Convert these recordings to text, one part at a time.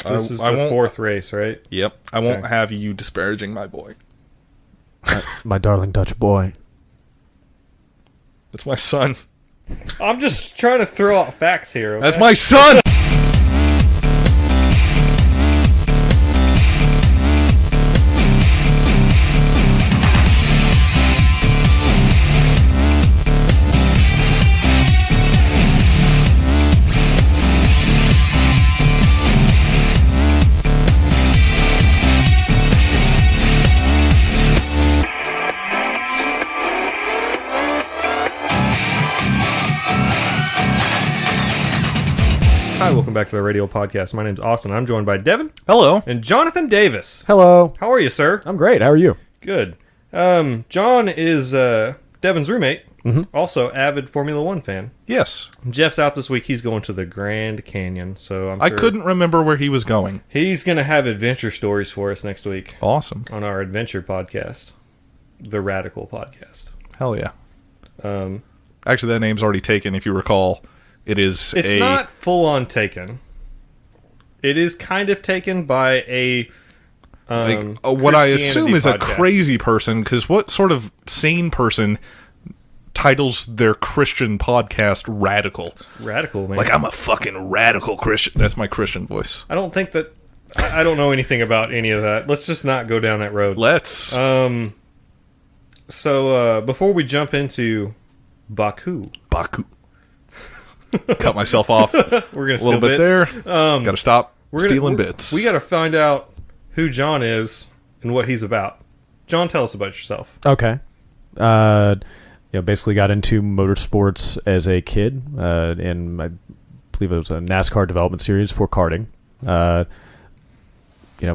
This is the fourth race, right? Yep. I won't have you disparaging my boy. My darling Dutch boy. That's my son. I'm just trying to throw out facts here. Okay? That's my son! Hi, welcome back to the Radial podcast. My name's Austin. I'm joined by Devin. Hello. And Jonathan Davis. Hello. How are you, sir? I'm great. How are you? Good. John is Devin's roommate. Also, avid Formula One fan. Yes. Jeff's out this week. He's going to the Grand Canyon, so I couldn't remember where he was going. He's going to have adventure stories for us next week. Awesome. On our adventure podcast, the Radical podcast. Hell yeah. Actually, that name's already taken, if you recall. It's not full-on taken. It is kind of taken by a what I assume is a crazy person, because what sort of sane person titles their Christian podcast Radical? Radical, man. Like, I'm a fucking radical Christian. That's my Christian voice. I don't think that... I don't know anything about any of that. Let's just not go down that road. Let's. So, before we jump into Baku. Cut myself off. We're gonna steal a little bit bits. there. Gotta stop stealing bits. We gotta find out who John is and what he's about. John, tell us about yourself. Okay. Basically got into motorsports as a kid, and I believe it was a NASCAR development series for karting.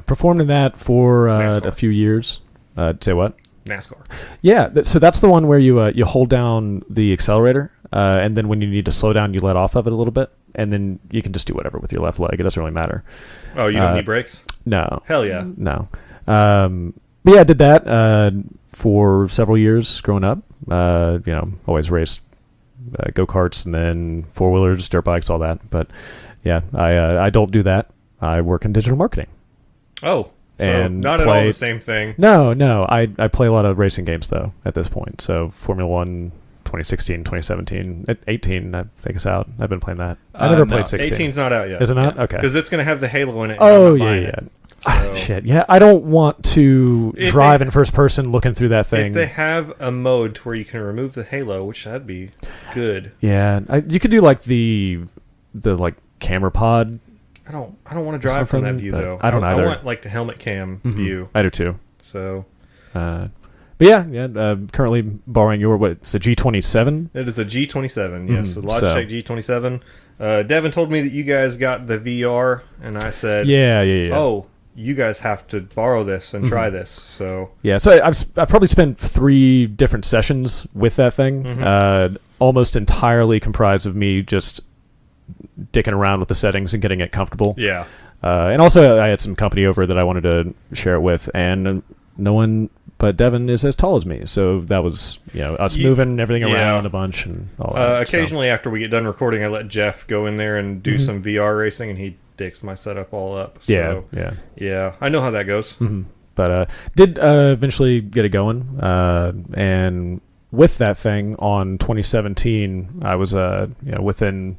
Performed in that for a few years. Say what? NASCAR. Yeah, so that's the one where you hold down the accelerator, and then when you need to slow down, you let off of it a little bit, and then you can just do whatever with your left leg. It doesn't really matter. Oh, you don't need brakes? No. Hell yeah. No. But yeah, I did that for several years growing up. Always raced go-karts and then four-wheelers, dirt bikes, all that. But yeah, I don't do that. I work in digital marketing. Oh. So and not at all the same thing. No. I play a lot of racing games, though, at this point. So Formula 1, 2016, 2017, 18, I think it's out. I've been playing that. I never played 16. 18's not out yet. Is it not? Okay. Because it's going to have the Halo in it. Oh, yeah. So. Shit, yeah. I don't want to drive in first person looking through that thing. If they have a mode where you can remove the Halo, which that'd be good. Yeah. You could do, like, the camera pod. I don't want to drive from that view, though. I don't either. I want, like, the helmet cam view. I do, too. So... but yeah, currently borrowing it's a G27? It is a G27, yes. A Logitech G27. Devin told me that you guys got the VR, and I said... Yeah. Oh, you guys have to borrow this and try this, so... Yeah, so I've probably spent 3 different sessions with that thing, almost entirely comprised of me just dicking around with the settings and getting it comfortable. Yeah. And also I had some company over that I wanted to share it with, and no one but Devin is as tall as me, so that was us moving everything around a bunch and all that. Occasionally after we get done recording, I let Geoff go in there and do some VR racing, and he dicks my setup all up. So, yeah. I know how that goes. But did eventually get it going, and with that thing on 2017, I was within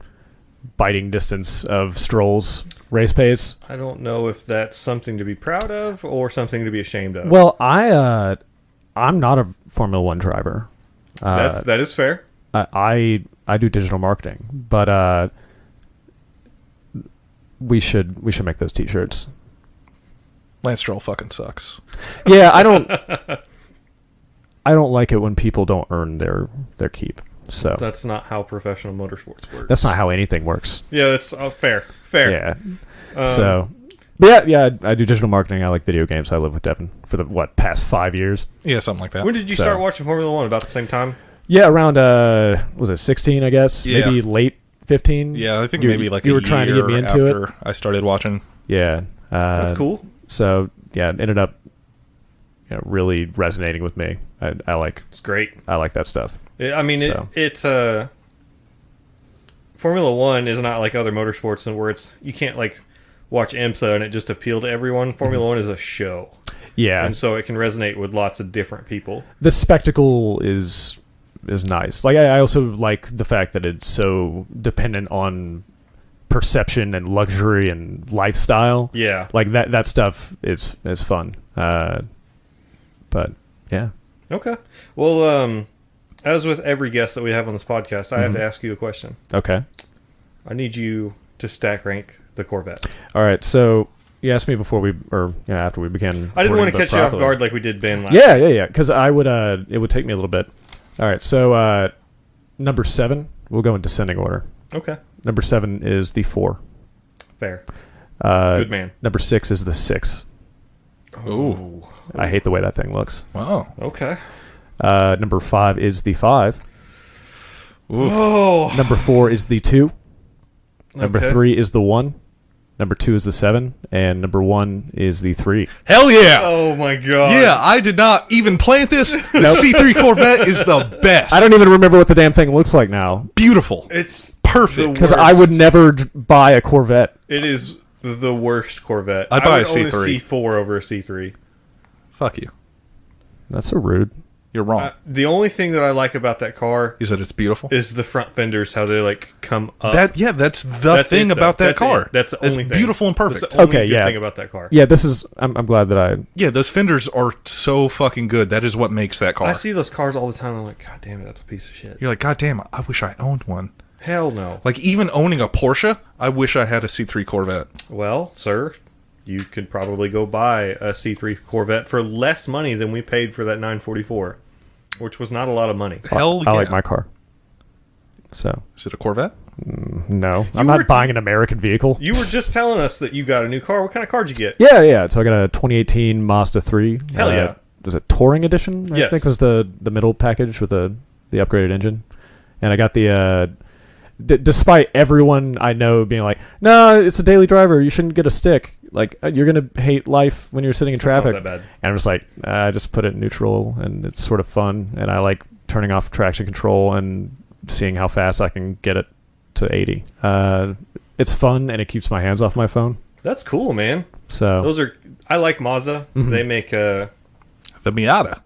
biting distance of Stroll's race pace. I don't know if that's something to be proud of or something to be ashamed of. Well, I'm not a Formula One driver. That is fair. I do digital marketing, but we should make those T-shirts. Lance Stroll fucking sucks. Yeah, I don't like it when people don't earn their keep. So that's not how professional motorsports works. That's not how anything works. Yeah, that's fair. Yeah. But yeah, I do digital marketing. I like video games. I live with Devin for the past 5 years. Yeah, something like that. When did you start watching Formula One? About the same time? Yeah, around was it 16? I guess maybe late 15. Yeah, I think maybe like you were trying to get me into it. I started watching. Yeah, that's cool. So yeah, it ended up really resonating with me. I like. It's great. I like that stuff. It's Formula One is not like other motorsports, and where you can't like watch IMSA and it just appealed to everyone. Formula One is a show. Yeah. And so it can resonate with lots of different people. The spectacle is nice. Like I also like the fact that it's so dependent on perception and luxury and lifestyle. Yeah. Like that stuff is fun. But yeah. Okay. Well, as with every guest that we have on this podcast, I have to ask you a question. Okay. I need you to stack rank the Corvette. All right. So you asked me before after we began. I didn't want to catch you off guard like we did Ben last. Yeah. Because I would. It would take me a little bit. All right. So number 7. We'll go in descending order. Okay. Number 7 is the 4. Fair. Good man. Number 6 is the 6. Ooh. I hate the way that thing looks. Wow. Okay. Number 5 is the 5. Oh. Number 4 is the 2. Number Okay. 3 is the 1. Number 2 is the 7. And number 1 is the 3. Hell yeah! Oh my god. Yeah, I did not even plant this. The C3 Corvette is the best. I don't even remember what the damn thing looks like now. Beautiful. It's perfect. Because I would never buy a Corvette. It is the worst Corvette. I'd buy a I would C3. own a C4 over a C3. Fuck you. That's so rude. You're wrong. The only thing that I like about that car Is that it's beautiful? is the front fenders, how they like come up. That's the thing it, about though. that car. That's the only it's thing. beautiful and perfect. That's the only Okay, good yeah. thing about that car. Yeah, this is... I'm glad that I... Yeah, those fenders are so fucking good. That is what makes that car. I see those cars all the time. I'm like, God damn it, that's a piece of shit. You're like, God damn, I wish I owned one. Hell no. Like, even owning a Porsche, I wish I had a C3 Corvette. Well, sir, you could probably go buy a C3 Corvette for less money than we paid for that 944, which was not a lot of money. Hell yeah. I like my car. So... Is it a Corvette? No. I'm not buying an American vehicle. You were just telling us that you got a new car. What kind of car did you get? Yeah. So I got a 2018 Mazda 3. Hell yeah. Was it Touring Edition? Yes. I think was the middle package with the upgraded engine. And I got the... despite everyone I know being like, no, it's a daily driver. You shouldn't get a stick. Like, you're going to hate life when you're sitting in traffic. That's not that bad. And I'm just like, I just put it in neutral, and it's sort of fun. And I like turning off traction control and seeing how fast I can get it to 80. It's fun, and it keeps my hands off my phone. That's cool, man. So I like Mazda. Mhm. They make The Miata.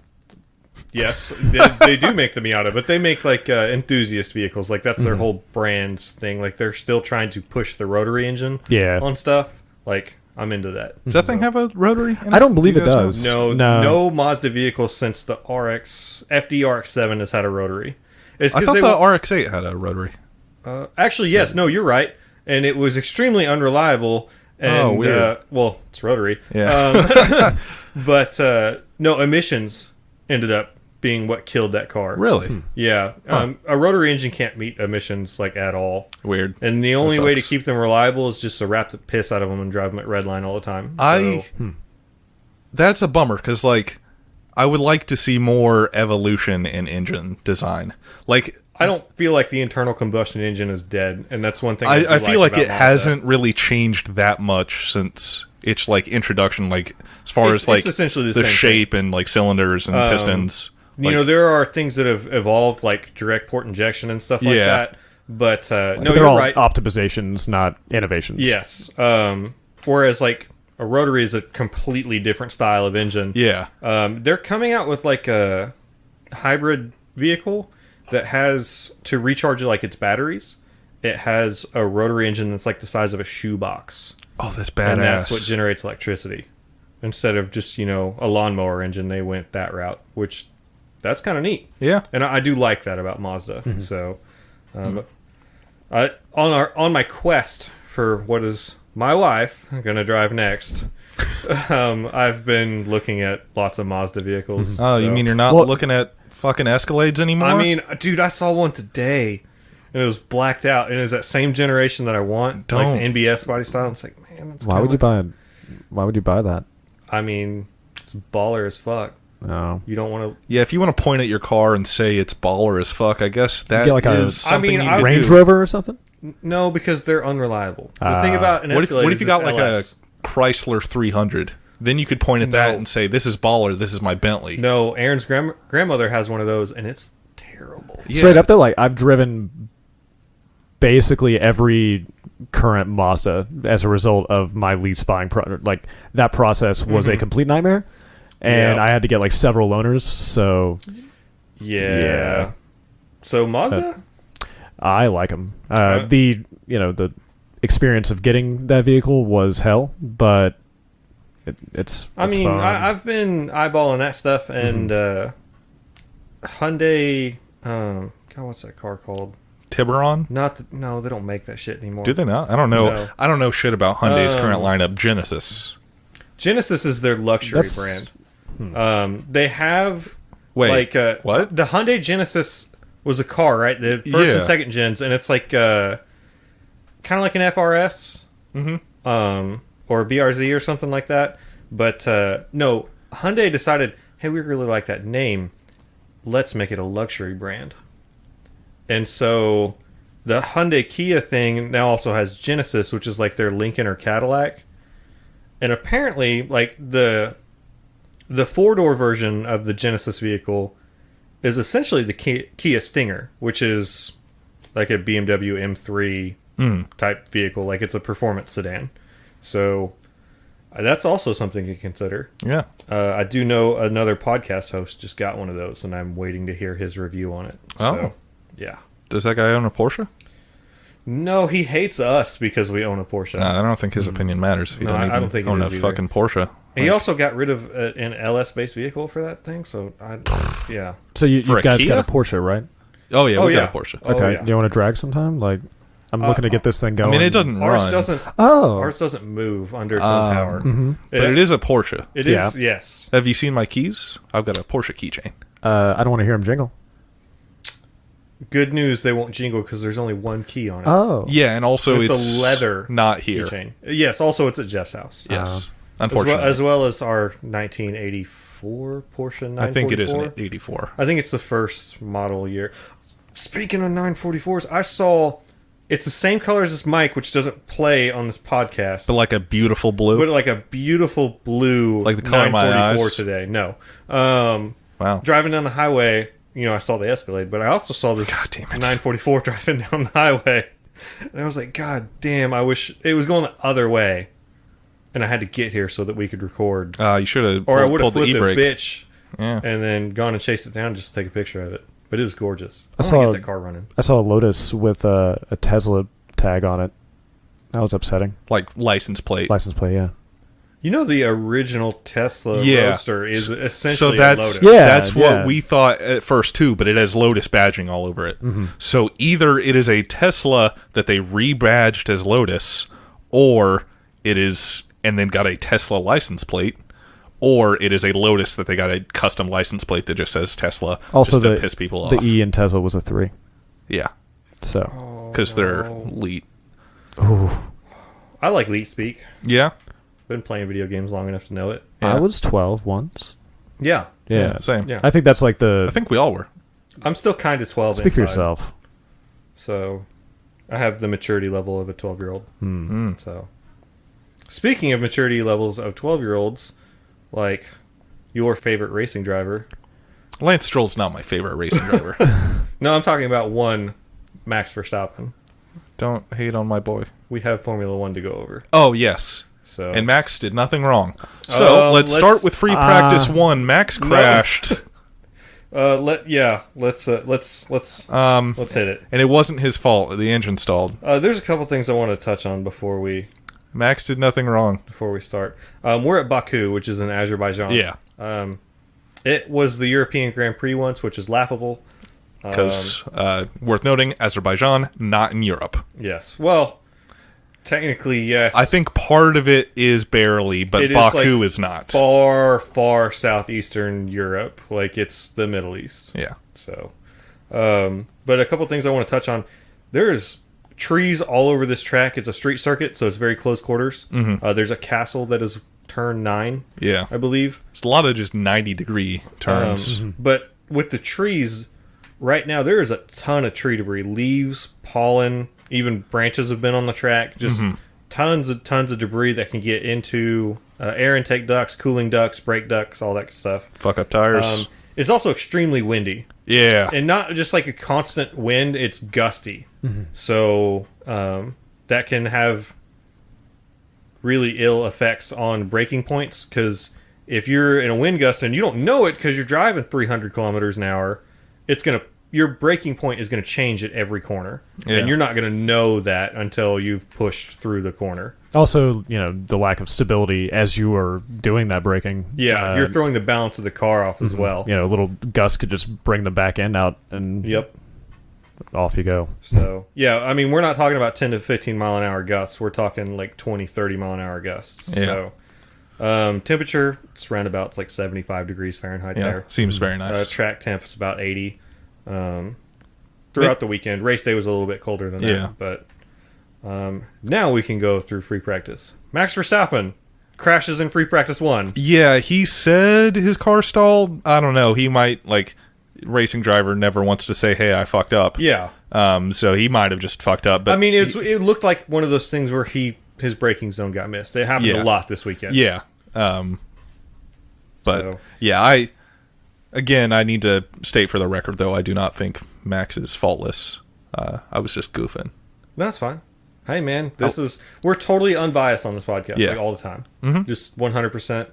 Yes, they do make the Miata, but they make like enthusiast vehicles. Like that's their whole brand's thing. Like they're still trying to push the rotary engine on stuff. Like I'm into that. Does that thing have a rotary in it? I don't believe Do you it guys know? does. No Mazda vehicle since the FD RX-7 has had a rotary. It's I thought the RX-8 had a rotary. Actually, yes. No, you're right. And it was extremely unreliable. And, weird. Well, it's rotary. Yeah. But no, emissions ended up being what killed that car. Really? Yeah. A rotary engine can't meet emissions like at all. Weird. And the only way to sucks. keep them reliable is just to wrap the piss out of them and drive them at red line all the time. That's a bummer because, like, I would like to see more evolution in engine design. Like, I don't feel like the internal combustion engine is dead, and that's one thing I feel like about it Mazda. hasn't really changed that much since its like introduction. Like, as far as like it's essentially the same shape and like cylinders and pistons. You know, there are things that have evolved, like direct port injection and stuff like that. But no, they're you're all right. optimizations, not innovations. Yes. Whereas like a rotary is a completely different style of engine. Yeah. They're coming out with like a hybrid vehicle that has to recharge like its batteries. It has a rotary engine that's like the size of a shoebox. Oh, that's badass. And that's what generates electricity. Instead of just, a lawnmower engine, they went that route, which that's kind of neat. Yeah. And I do like that about Mazda. So, on my quest for what is my wife going to drive next, I've been looking at lots of Mazda vehicles. Oh, you mean you're not looking at fucking Escalades anymore? I mean, dude, I saw one today, and it was blacked out, and it was that same generation that I want, like the NBS body style. It's like, man, that's Why would you buy that? I mean, it's baller as fuck. No. You don't want to... Yeah, if you want to point at your car and say it's baller as fuck, I guess that get like is something you I could Range do. Rover or something? No, because they're unreliable. The thing about an Escalade What if you got like LS. a Chrysler 300? Then you could point at that and say, this is baller, this is my Bentley. No, Aaron's grandmother has one of those, and it's terrible. Yeah, Straight up, though, like, I've driven basically every current Mazda as a result of my lease buying like that process was a complete nightmare, and I had to get like several loaners. So yeah. So Mazda, I like them. The experience of getting that vehicle was hell, but it's fun. I've been eyeballing that stuff, and Hyundai. God, what's that car called? Tiburon? No, they don't make that shit anymore. Do they not? I don't know. No. I don't know shit about Hyundai's current lineup. Genesis. Genesis is their luxury brand. They have what? The Hyundai Genesis was a car, right? The first and second gens, and it's like kind of like an FRS, or BRZ or something like that. But no, Hyundai decided, hey, we really like that name. Let's make it a luxury brand. And so the Hyundai Kia thing now also has Genesis, which is like their Lincoln or Cadillac. And apparently, like the 4-door version of the Genesis vehicle is essentially the Kia Stinger, which is like a BMW M3 type vehicle. Like it's a performance sedan. So that's also something to consider. Yeah. I do know another podcast host just got one of those, and I'm waiting to hear his review on it. Oh. So, yeah. Does that guy own a Porsche? No, he hates us because we own a Porsche. I don't think his opinion matters if you don't even own a fucking Porsche. He also got rid of an LS-based vehicle for that thing, so yeah. So you guys got a Porsche, right? Oh, yeah, we got a Porsche. Okay, you want to drag sometime? Like, I'm looking to get this thing going. I mean, it doesn't run. Ours doesn't move under some power. But it is a Porsche. It is, yes. Have you seen my keys? I've got a Porsche keychain. I don't want to hear them jingle. Good news, they won't jingle because there's only one key on it. Oh. Yeah, and also it's a leather not here. Keychain. Yes, also it's at Geoff's house. Yes, unfortunately. As well as our 1984 Porsche 944. I think it is an 84. I think it's the first model year. Speaking of 944s, I saw... It's the same color as this mic, which doesn't play on this podcast. But like a beautiful blue? But like a beautiful blue like the color of my eyes? today. No. Wow. Driving down the highway... I saw the Escalade, but I also saw this 944 driving down the highway. And I was like, God damn, I wish it was going the other way. And I had to get here so that we could record. You should have Or I would have flipped the e-brake. a bitch and then gone and chased it down just to take a picture of it. But it was gorgeous. I want to get that car running. I saw a Lotus with a Tesla tag on it. That was upsetting. Like license plate. License plate, yeah. The original Tesla Roadster is essentially a Lotus. Yeah, that's what we thought at first too, but it has Lotus badging all over it. Mm-hmm. So either it is a Tesla that they rebadged as Lotus, or it is and then got a Tesla license plate, or it is a Lotus that they got a custom license plate that just says Tesla, also just to piss people off. The E in Tesla was a 3. Yeah. So because they're leet. Ooh. I like leet speak. Yeah. Been playing video games long enough to know it. Yeah. I was 12 once. Yeah. Same. Yeah. I think that's like I think we all were. I'm still kind of 12 Speak inside. for yourself. So, I have the maturity level of a 12-year-old. So, speaking of maturity levels of 12-year-olds, like your favorite racing driver. Lance Stroll's not my favorite racing driver. No, I'm talking about one Max Verstappen. Don't hate on my boy. We have Formula 1 to go over. Oh, yes. So. And Max did nothing wrong. So let's start with free practice 1. Max crashed. Let's hit it. And it wasn't his fault. The engine stalled. There's a couple things I want to touch on before we. Max did nothing wrong. Before we start, we're at Baku, which is in Azerbaijan. Yeah. It was the European Grand Prix once, which is laughable. Because worth noting, Azerbaijan not in Europe. Yes. Well. Technically, yes. I think part of it is barely, but Baku is not. Far southeastern Europe. Like, it's the Middle East. Yeah. So, but a couple things I want to touch on. There's trees all over this track. It's a street circuit, so it's very close quarters. Mm-hmm. There's a castle that is turn 9, I believe. There's a lot of just 90-degree turns. But with the trees, right now, there is a ton of tree debris. Leaves, pollen... Even branches have been on the track. Just tons of debris that can get into air intake ducts, cooling ducts, brake ducts, all that stuff. Fuck up tires. It's also extremely windy. Yeah. And not just like a constant wind, it's gusty. Mm-hmm. So that can have really ill effects on braking points, because if you're in a wind gust and you don't know it because you're driving 300 kilometers an hour, your braking point is going to change at every corner. Yeah. And you're not going to know that until you've pushed through the corner. Also, the lack of stability as you are doing that braking. Yeah, you're throwing the balance of the car off as well. A little gust could just bring the back end out, and off you go. So, yeah, I mean, we're not talking about 10 to 15 mile an hour gusts. We're talking like 20, 30 mile an hour gusts. Yeah. So, temperature, it's around about, it's like 75 degrees Fahrenheit there. Seems very nice. Track temp is about 80. Throughout the weekend. Race day was a little bit colder than that. But now we can go through free practice. Max Verstappen crashes in free practice 1. Yeah, he said his car stalled. I don't know. He might, racing driver never wants to say, hey, I fucked up. Yeah. So he might have just fucked up. But I mean, it looked like one of those things where his braking zone got missed. It happened a lot this weekend. Yeah. I need to state for the record, though, I do not think Max is faultless. I was just goofing. That's fine. Hey, man, we're totally unbiased on this podcast, all the time. Mm-hmm. Just 100%.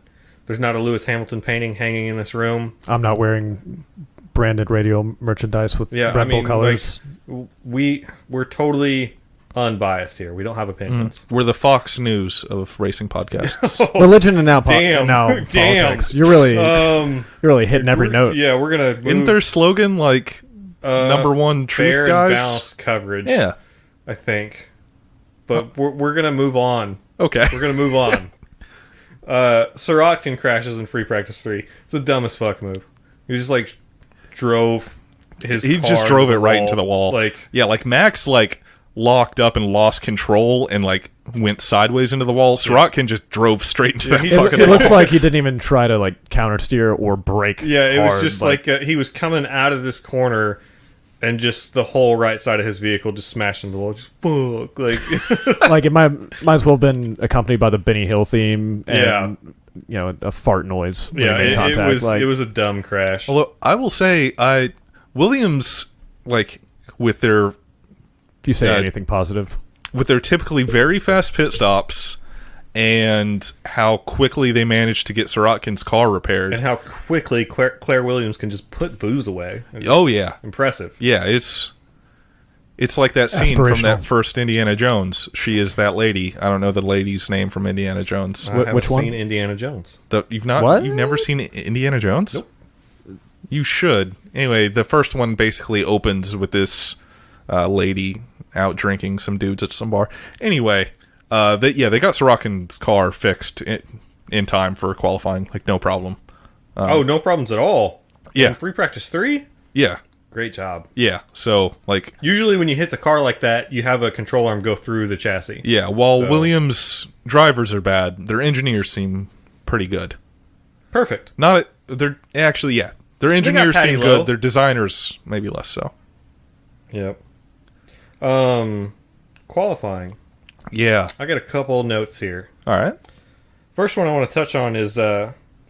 There's not a Lewis Hamilton painting hanging in this room. I'm not wearing branded Radial merchandise with Red Bull colors. We're totally unbiased here. We don't have opinions. We're the Fox News of racing podcasts. Religion and now damn. politics. You're really hitting every note. Yeah, we're gonna. Isn't their slogan number one truth, fair guys? And balanced coverage. Yeah, I think. But we're gonna move on. Okay, we're gonna move on. Sirotkin crashes in free practice 3. It's the dumbest fuck move. He just drove his. He car just drove it right wall. into the wall. Max locked up and lost control and went sideways into the wall. Sirotkin just drove straight into that fucking wall. It looks like he didn't even try to counter steer or brake. Yeah, it was just he was coming out of this corner and just the whole right side of his vehicle just smashed into the wall. Just fuck, it might as well have been accompanied by the Benny Hill theme and a fart noise. Yeah, it was a dumb crash. Although I will say, Williams with their. If you say anything positive. With their typically very fast pit stops and how quickly they managed to get Sirotkin's car repaired. And how quickly Claire Williams can just put booze away. Oh, yeah. Impressive. Yeah, it's like that scene from that first Indiana Jones. She is that lady. I don't know the lady's name from Indiana Jones. I haven't Which one? seen Indiana Jones. You've never seen Indiana Jones? Nope. You should. Anyway, the first one basically opens with this lady out drinking some dudes at some bar. Anyway, they got Sirotkin's car fixed in time for qualifying, no problem. No problems at all. Yeah. In free practice 3? Yeah. Great job. Yeah. So usually when you hit the car like that, you have a control arm go through the chassis. Yeah. While Williams drivers are bad, their engineers seem pretty good. Perfect. Their engineers seem good. Their designers maybe less so. Yep. Qualifying. Yeah. I got a couple notes here. All right. First one I want to touch on is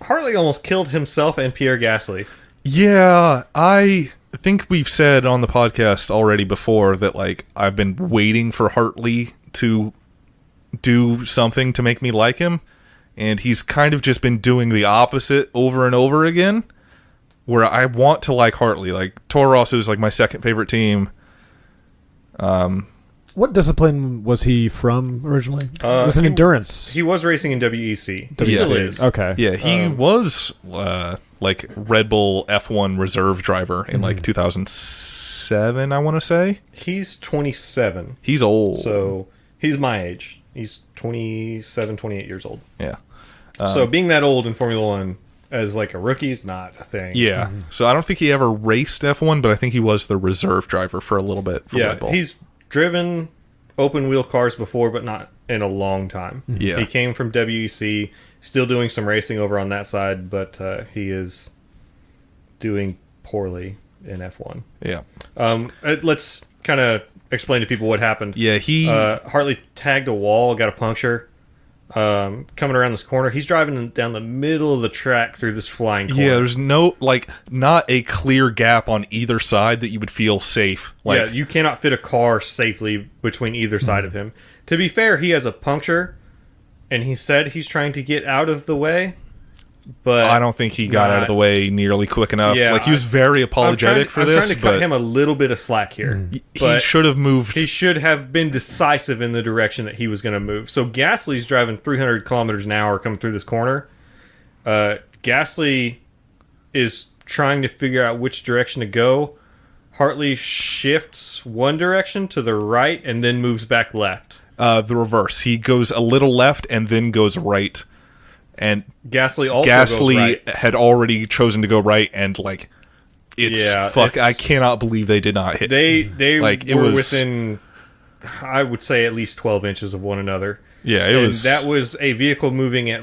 Hartley almost killed himself and Pierre Gasly. Yeah, I think we've said on the podcast already before that I've been waiting for Hartley to do something to make me like him, and he's kind of just been doing the opposite over and over again, where I want to like Hartley. Toro Rosso is my second favorite team. What discipline was he from originally? It was an endurance. He was racing in WEC. He still is. Okay. Yeah, he was Red Bull F1 reserve driver in 2007, I want to say. He's 27. He's old. So he's my age. He's 27, 28 years old. Yeah. So being that old in Formula One as a rookie is not a thing. Yeah. So I don't think he ever raced F1, but I think he was the reserve driver for a little bit for Red Bull. He's driven open wheel cars before, but not in a long time. Yeah. He came from WEC, still doing some racing over on that side, but he is doing poorly in F1. Yeah. Let's kind of explain to people what happened. Yeah, Hartley tagged a wall, got a puncture. coming around this corner. He's driving down the middle of the track through this flying corner. Yeah, there's no, not a clear gap on either side that you would feel safe. Yeah, you cannot fit a car safely between either side of him. To be fair, he has a puncture, and he said he's trying to get out of the way. But I don't think he got out of the way nearly quick enough. Yeah, he was very apologetic for this. I'm trying to cut him a little bit of slack here. He should have moved. He should have been decisive in the direction that he was going to move. So Gasly's driving 300 kilometers an hour coming through this corner. Gasly is trying to figure out which direction to go. Hartley shifts one direction to the right and then moves back left. The reverse. He goes a little left and then goes right. And Gasly also goes right. Had already chosen to go right, and I cannot believe they did not hit. They were within, I would say, at least 12 inches of one another. Yeah, that was a vehicle moving at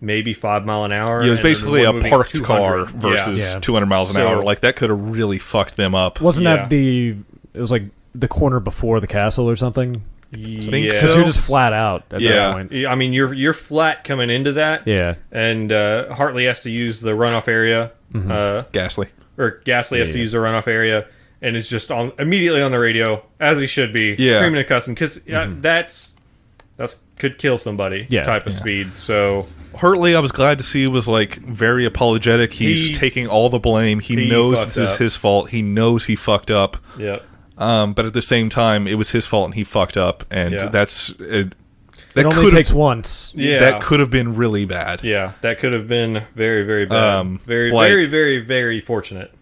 maybe 5 mile an hour. Yeah, it was basically a parked car versus 200 miles an hour. That could have really fucked them up. Wasn't that it was the corner before the castle or something? Because you're just flat out at that point. I mean, you're flat coming into that. Yeah. And Hartley has to use the runoff area. Gasly has to use the runoff area, and is just immediately on the radio, as he should be, screaming and cussing, because that's could kill somebody type of speed. So Hartley, I was glad to see, was very apologetic. He's taking all the blame. He knows this is his fault. He knows he fucked up. Yep. But at the same time, it was his fault and he fucked up, and that only takes once. Yeah, that could have been really bad. Yeah, that could have been very, very bad. Very, very, very fortunate.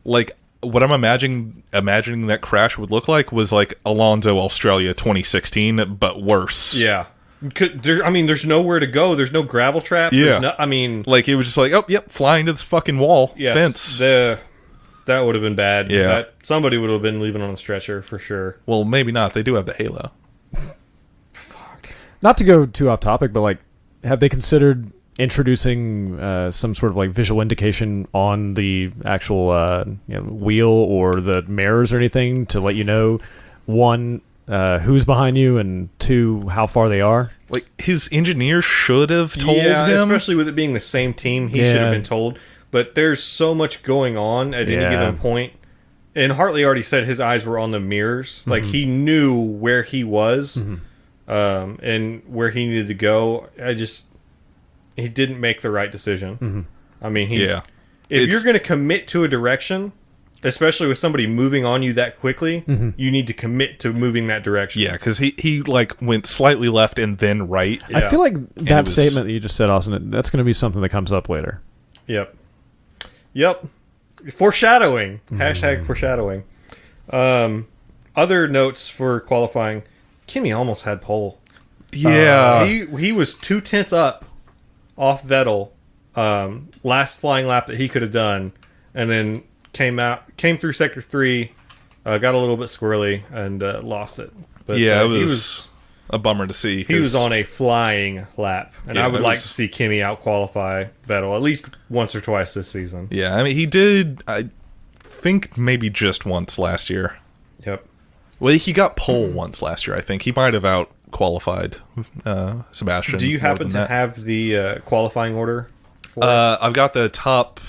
What I'm imagining that crash would look like was Alonso Australia 2016, but worse. Yeah. There's nowhere to go. There's no gravel trap. Yeah. It was just flying to this fucking wall fence. That would have been bad. Yeah. Somebody would have been leaving on the stretcher for sure. Well, maybe not. They do have the halo. Fuck. Not to go too off topic, but have they considered introducing some sort of visual indication on the actual wheel or the mirrors or anything to let you know, one, who's behind you, and two, how far they are? His engineer should have told him. Especially with it being the same team, he should have been told. But there's so much going on at any given point. And Hartley already said his eyes were on the mirrors. He knew where he was and where he needed to go. He didn't make the right decision. I mean, if you're going to commit to a direction, especially with somebody moving on you that quickly, you need to commit to moving that direction. Yeah, because he went slightly left and then right. Yeah. I feel like that statement that you just said, Austin, that's going to be something that comes up later. Yep. Foreshadowing. Hashtag foreshadowing. Other notes for qualifying. Kimi almost had pole. Yeah. He was 2 tenths up off Vettel. Last flying lap that he could have done. And then came through sector 3, got a little bit squirrely, and lost it. But it was a bummer to see. He was on a flying lap, and I would like to see Kimi out-qualify Vettel at least once or twice this season. Yeah, I mean, he did, I think, maybe just once last year. Yep. Well, he got pole once last year, I think. He might have out-qualified Sebastian. Do you happen to have the qualifying order for us? I've got the top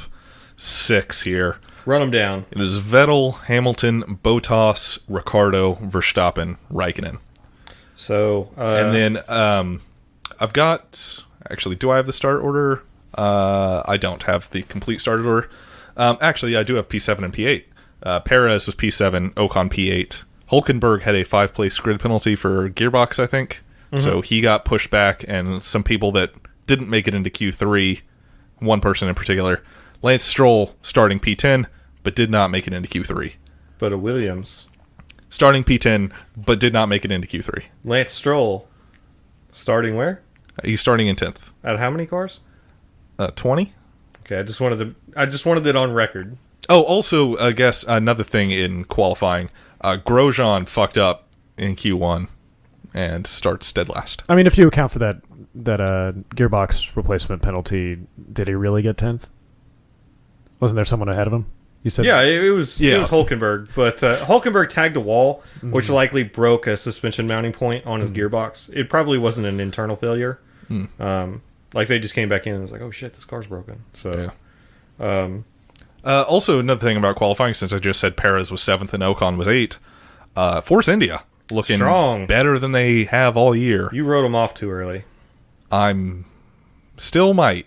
6 here. Run them down. It is Vettel, Hamilton, Bottas, Ricciardo, Verstappen, Raikkonen. So, and then I've got... Actually, do I have the start order? I don't have the complete start order. Actually, I do have P7 and P8. Perez was P7, Ocon P8. Hulkenberg had a 5-place grid penalty for gearbox, I think. So he got pushed back, and some people that didn't make it into Q3, one person in particular, Lance Stroll starting P10, but did not make it into Q3. But a Williams... starting P10, but did not make it into Q3. Lance Stroll, starting where? He's starting in 10th. Out of how many cars? 20. Okay, I just wanted it on record. Oh, also, I guess another thing in qualifying, Grosjean fucked up in Q1 and starts dead last. I mean, if you account for that gearbox replacement penalty, did he really get 10th? Wasn't there someone ahead of him? You said it was Hulkenberg, but Hulkenberg tagged a wall, which likely broke a suspension mounting point on his gearbox. It probably wasn't an internal failure. Like they just came back in and was like, "Oh shit, this car's broken." So, also another thing about qualifying, since I just said Perez was 7th and Ocon was 8th, Force India looking strong, better than they have all year. You wrote them off too early. I'm still might.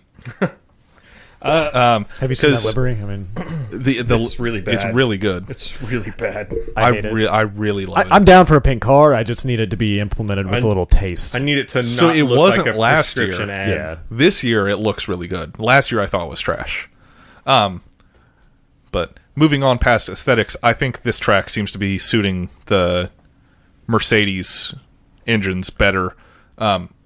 Have you seen that livery? I mean, it's really bad. It's really good. It's really bad. I really love it. I'm down for a pink car. I just need it to be implemented with a little taste. I need it to so not it look wasn't like a last year. prescription ad. Yeah. This year it looks really good. Last year I thought it was trash. But moving on past aesthetics, I think this track seems to be suiting the Mercedes engines better.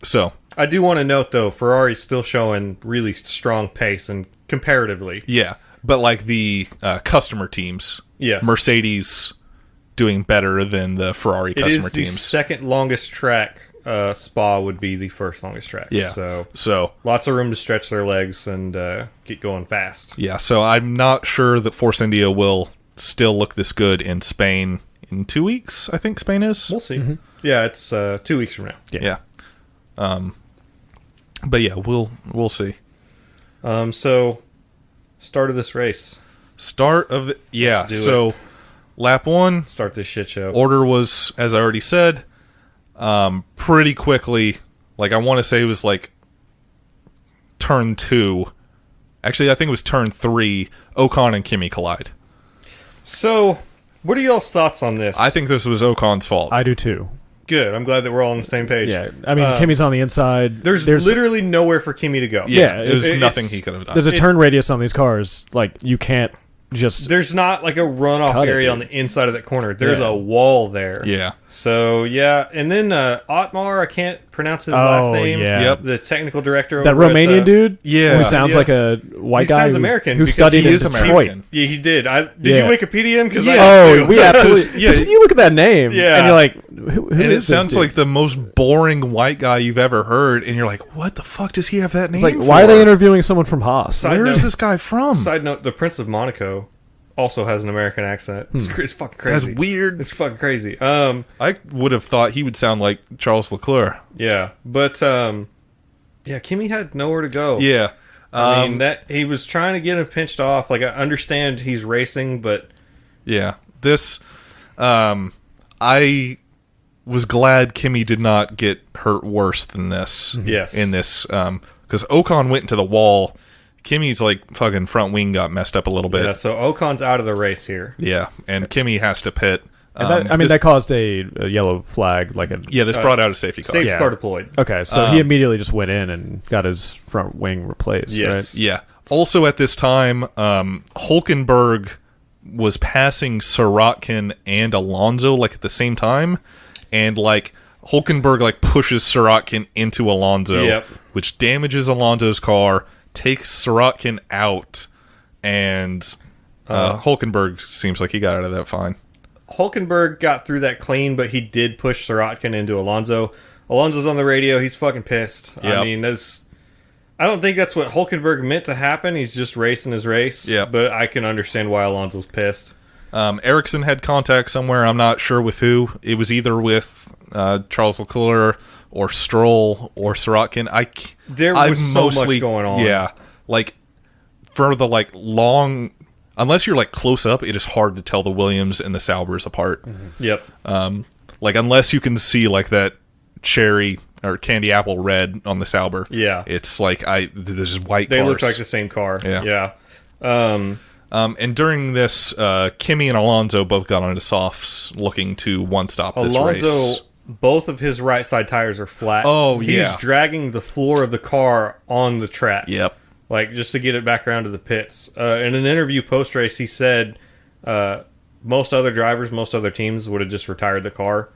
So I do want to note, though, Ferrari's still showing really strong pace and comparatively. yeah, but like the customer teams, Yes. Mercedes doing better than the Ferrari customer It is the teams. second longest track. Spa would be the first longest track. Yeah. So lots of room to stretch their legs and get going fast. Yeah, so I'm not sure that Force India will still look this good in Spain in 2 weeks, I think Spain is. We'll see. Yeah, it's 2 weeks from now. Yeah. But yeah, we'll see. So start of this race. Start of the... Yeah, Let's do so lap 1, Start this shit show. order was, as I already said, pretty quickly, like I want to say it was like turn 2. Actually, I think it was turn 3. Ocon and Kimi collide. So, what are y'all's thoughts on this? I think this was Ocon's fault. I do too. Good. I'm glad that we're all on the same page. Yeah, I mean, Kimi's on the inside. There's literally nowhere for Kimi to go. yeah, yeah, there's it's- nothing he could have done. There's a turn radius on these cars. Like, you can't just... There's not like a runoff Cut it, area dude. on the inside of that corner. There's Yeah. a wall there. Yeah. So, yeah. And then Otmar, I can't pronounce his last name. yeah. Yep. The technical director. That over at, Romanian dude? Yeah. Who sounds Yeah. like a white He guy sounds who, American who because studied he in is Detroit. American. Yeah, he did. Did Yeah. you Wikipedia him? Because Oh, we absolutely... Yeah. Because you look at that name, Yeah. and you're like, who And is it this sounds dude? like the most boring white guy you've ever heard, and you're like, what the fuck does he have that name It's like, for? why are they interviewing someone from Haas? Side Where is note- this guy from? Side note: the Prince of Monaco also has an American accent. It's fucking That's crazy. weird. It's fucking crazy. I would have thought he would sound like Charles Leclerc. Yeah, but yeah, Kimi had nowhere to go. Yeah. I mean that he was trying to get him pinched off. Like I understand he's racing, but Yeah. This, I was glad Kimi did not get hurt worse than this. Yes. In this, because Ocon went into the wall. Kimi's like fucking front wing got messed up a little bit. yeah. So Ocon's out of the race here. Yeah, and Kimi has to pit. And that, that caused a yellow flag. Like a this brought out a safety car. Safety Yeah. car deployed. Okay, so he immediately just went in and got his front wing replaced, Yes. right? Yeah. Also at this time, Hulkenberg was passing Sirotkin and Alonso like at the same time, and like Hulkenberg like pushes Sirotkin into Alonso, Yep. which damages Alonso's car, takes Sirotkin out, and Hulkenberg seems like he got out of that fine. Hulkenberg got through that clean, but he did push Sirotkin into Alonso. Alonso's on the radio. He's fucking pissed. Yep. I mean, I don't think that's what Hulkenberg meant to happen. He's just racing his race. Yep. But I can understand why Alonso's pissed. Ericsson had contact somewhere. I'm not sure with who. It was either with Charles Leclerc or Stroll or Sirotkin. There was so much going on. Yeah, like for the like long, unless you're like close up, it is hard to tell the Williams and the Saubers apart. Yep. Like unless you can see like that cherry or candy apple red on the Sauber. Yeah. It's like there's white. They cars. look like the same car. Yeah. Yeah. And during this, Kimi and Alonso both got onto softs, looking to one-stop this race. Alonso, both of his right side tires are flat. Oh, He's yeah. dragging the floor of the car on the track. Yep. Like, just to get it back around to the pits. In an interview post-race, he said most other drivers, most other teams would have just retired the car.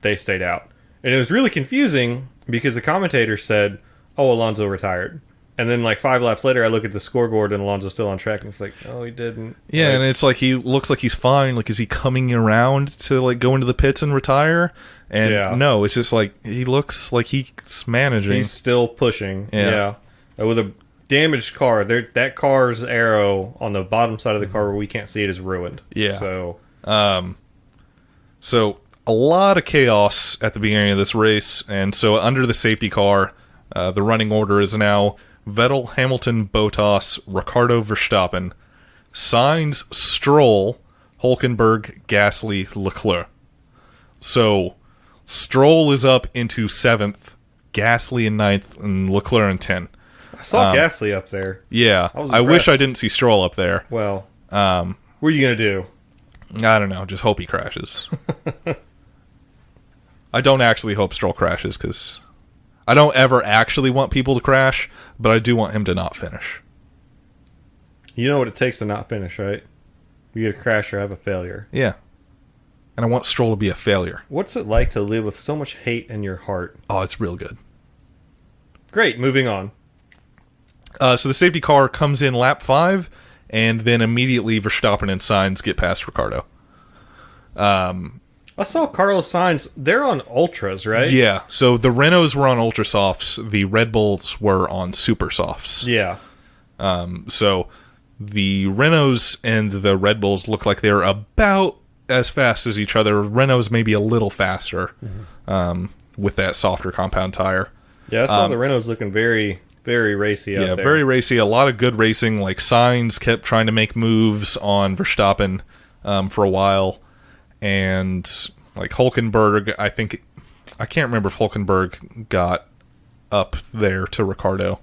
They stayed out. And it was really confusing because the commentator said, oh, Alonso retired. And then, like, 5 laps later, I look at the scoreboard and Alonso's still on track. And it's like, oh, he didn't. Yeah, Like, and it's like he looks like he's fine. Like, is he coming around to like go into the pits and retire? And Yeah. no, it's just like he looks like he's managing. he's still pushing. Yeah. Yeah. With a damaged car. That car's arrow on the bottom side of the car where we can't see it is ruined. Yeah. So a lot of chaos at the beginning of this race, and so under the safety car, the running order is now Vettel, Hamilton, Bottas, Ricciardo, Verstappen, Sainz, Stroll, Hülkenberg, Gasly, Leclerc. So Stroll is up into 7th, Gasly in 9th, and Leclerc in 10th. I saw Gasly up there. Yeah, I wish I didn't see Stroll up there. Well, what are you going to do? I don't know. Just hope he crashes. I don't actually hope Stroll crashes, because I don't ever actually want people to crash, but I do want him to not finish. You know what it takes to not finish, right? You get a crash or have a failure. Yeah. And I want Stroll to be a failure. What's it like to live with so much hate in your heart? Oh, it's real good. Great, moving on. So the safety car comes in lap 5, and then immediately Verstappen and Sainz get past Ricciardo. I saw Carlos Sainz. They're on Ultras, right? Yeah. So the Renaults were on Ultra Softs. The Red Bulls were on Super Softs. Yeah. So the Renaults and the Red Bulls look like they're about as fast as each other. Renaults maybe a little faster with that softer compound tire. Yeah, I saw the Renaults looking very, very racy out there. Yeah, very racy. A lot of good racing. Like, Sainz kept trying to make moves on Verstappen for a while. And, like, Hülkenberg, I can't remember if Hülkenberg got up there to Ricciardo.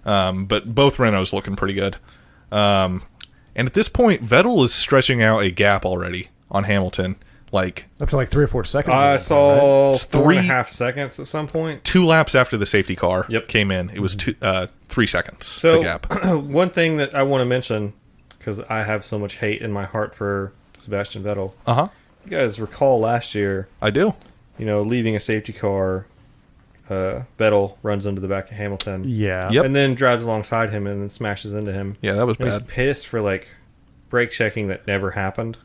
But both Renaults looking pretty good. And at this point, Vettel is stretching out a gap already on Hamilton. Like, up to like 3 or 4 seconds. I saw right? 4.5 seconds at some point. 2 laps after the safety car Yep. came in. It was 3 seconds, So, the gap. one thing that I want to mention, because I have so much hate in my heart for Sebastian Vettel. Uh-huh. You guys recall last year, I do. leaving a safety car, Vettel runs into the back of Hamilton. Yeah. Yep. And then drives alongside him and then smashes into him. Yeah, that was And bad. he's pissed for, like, brake checking that never happened.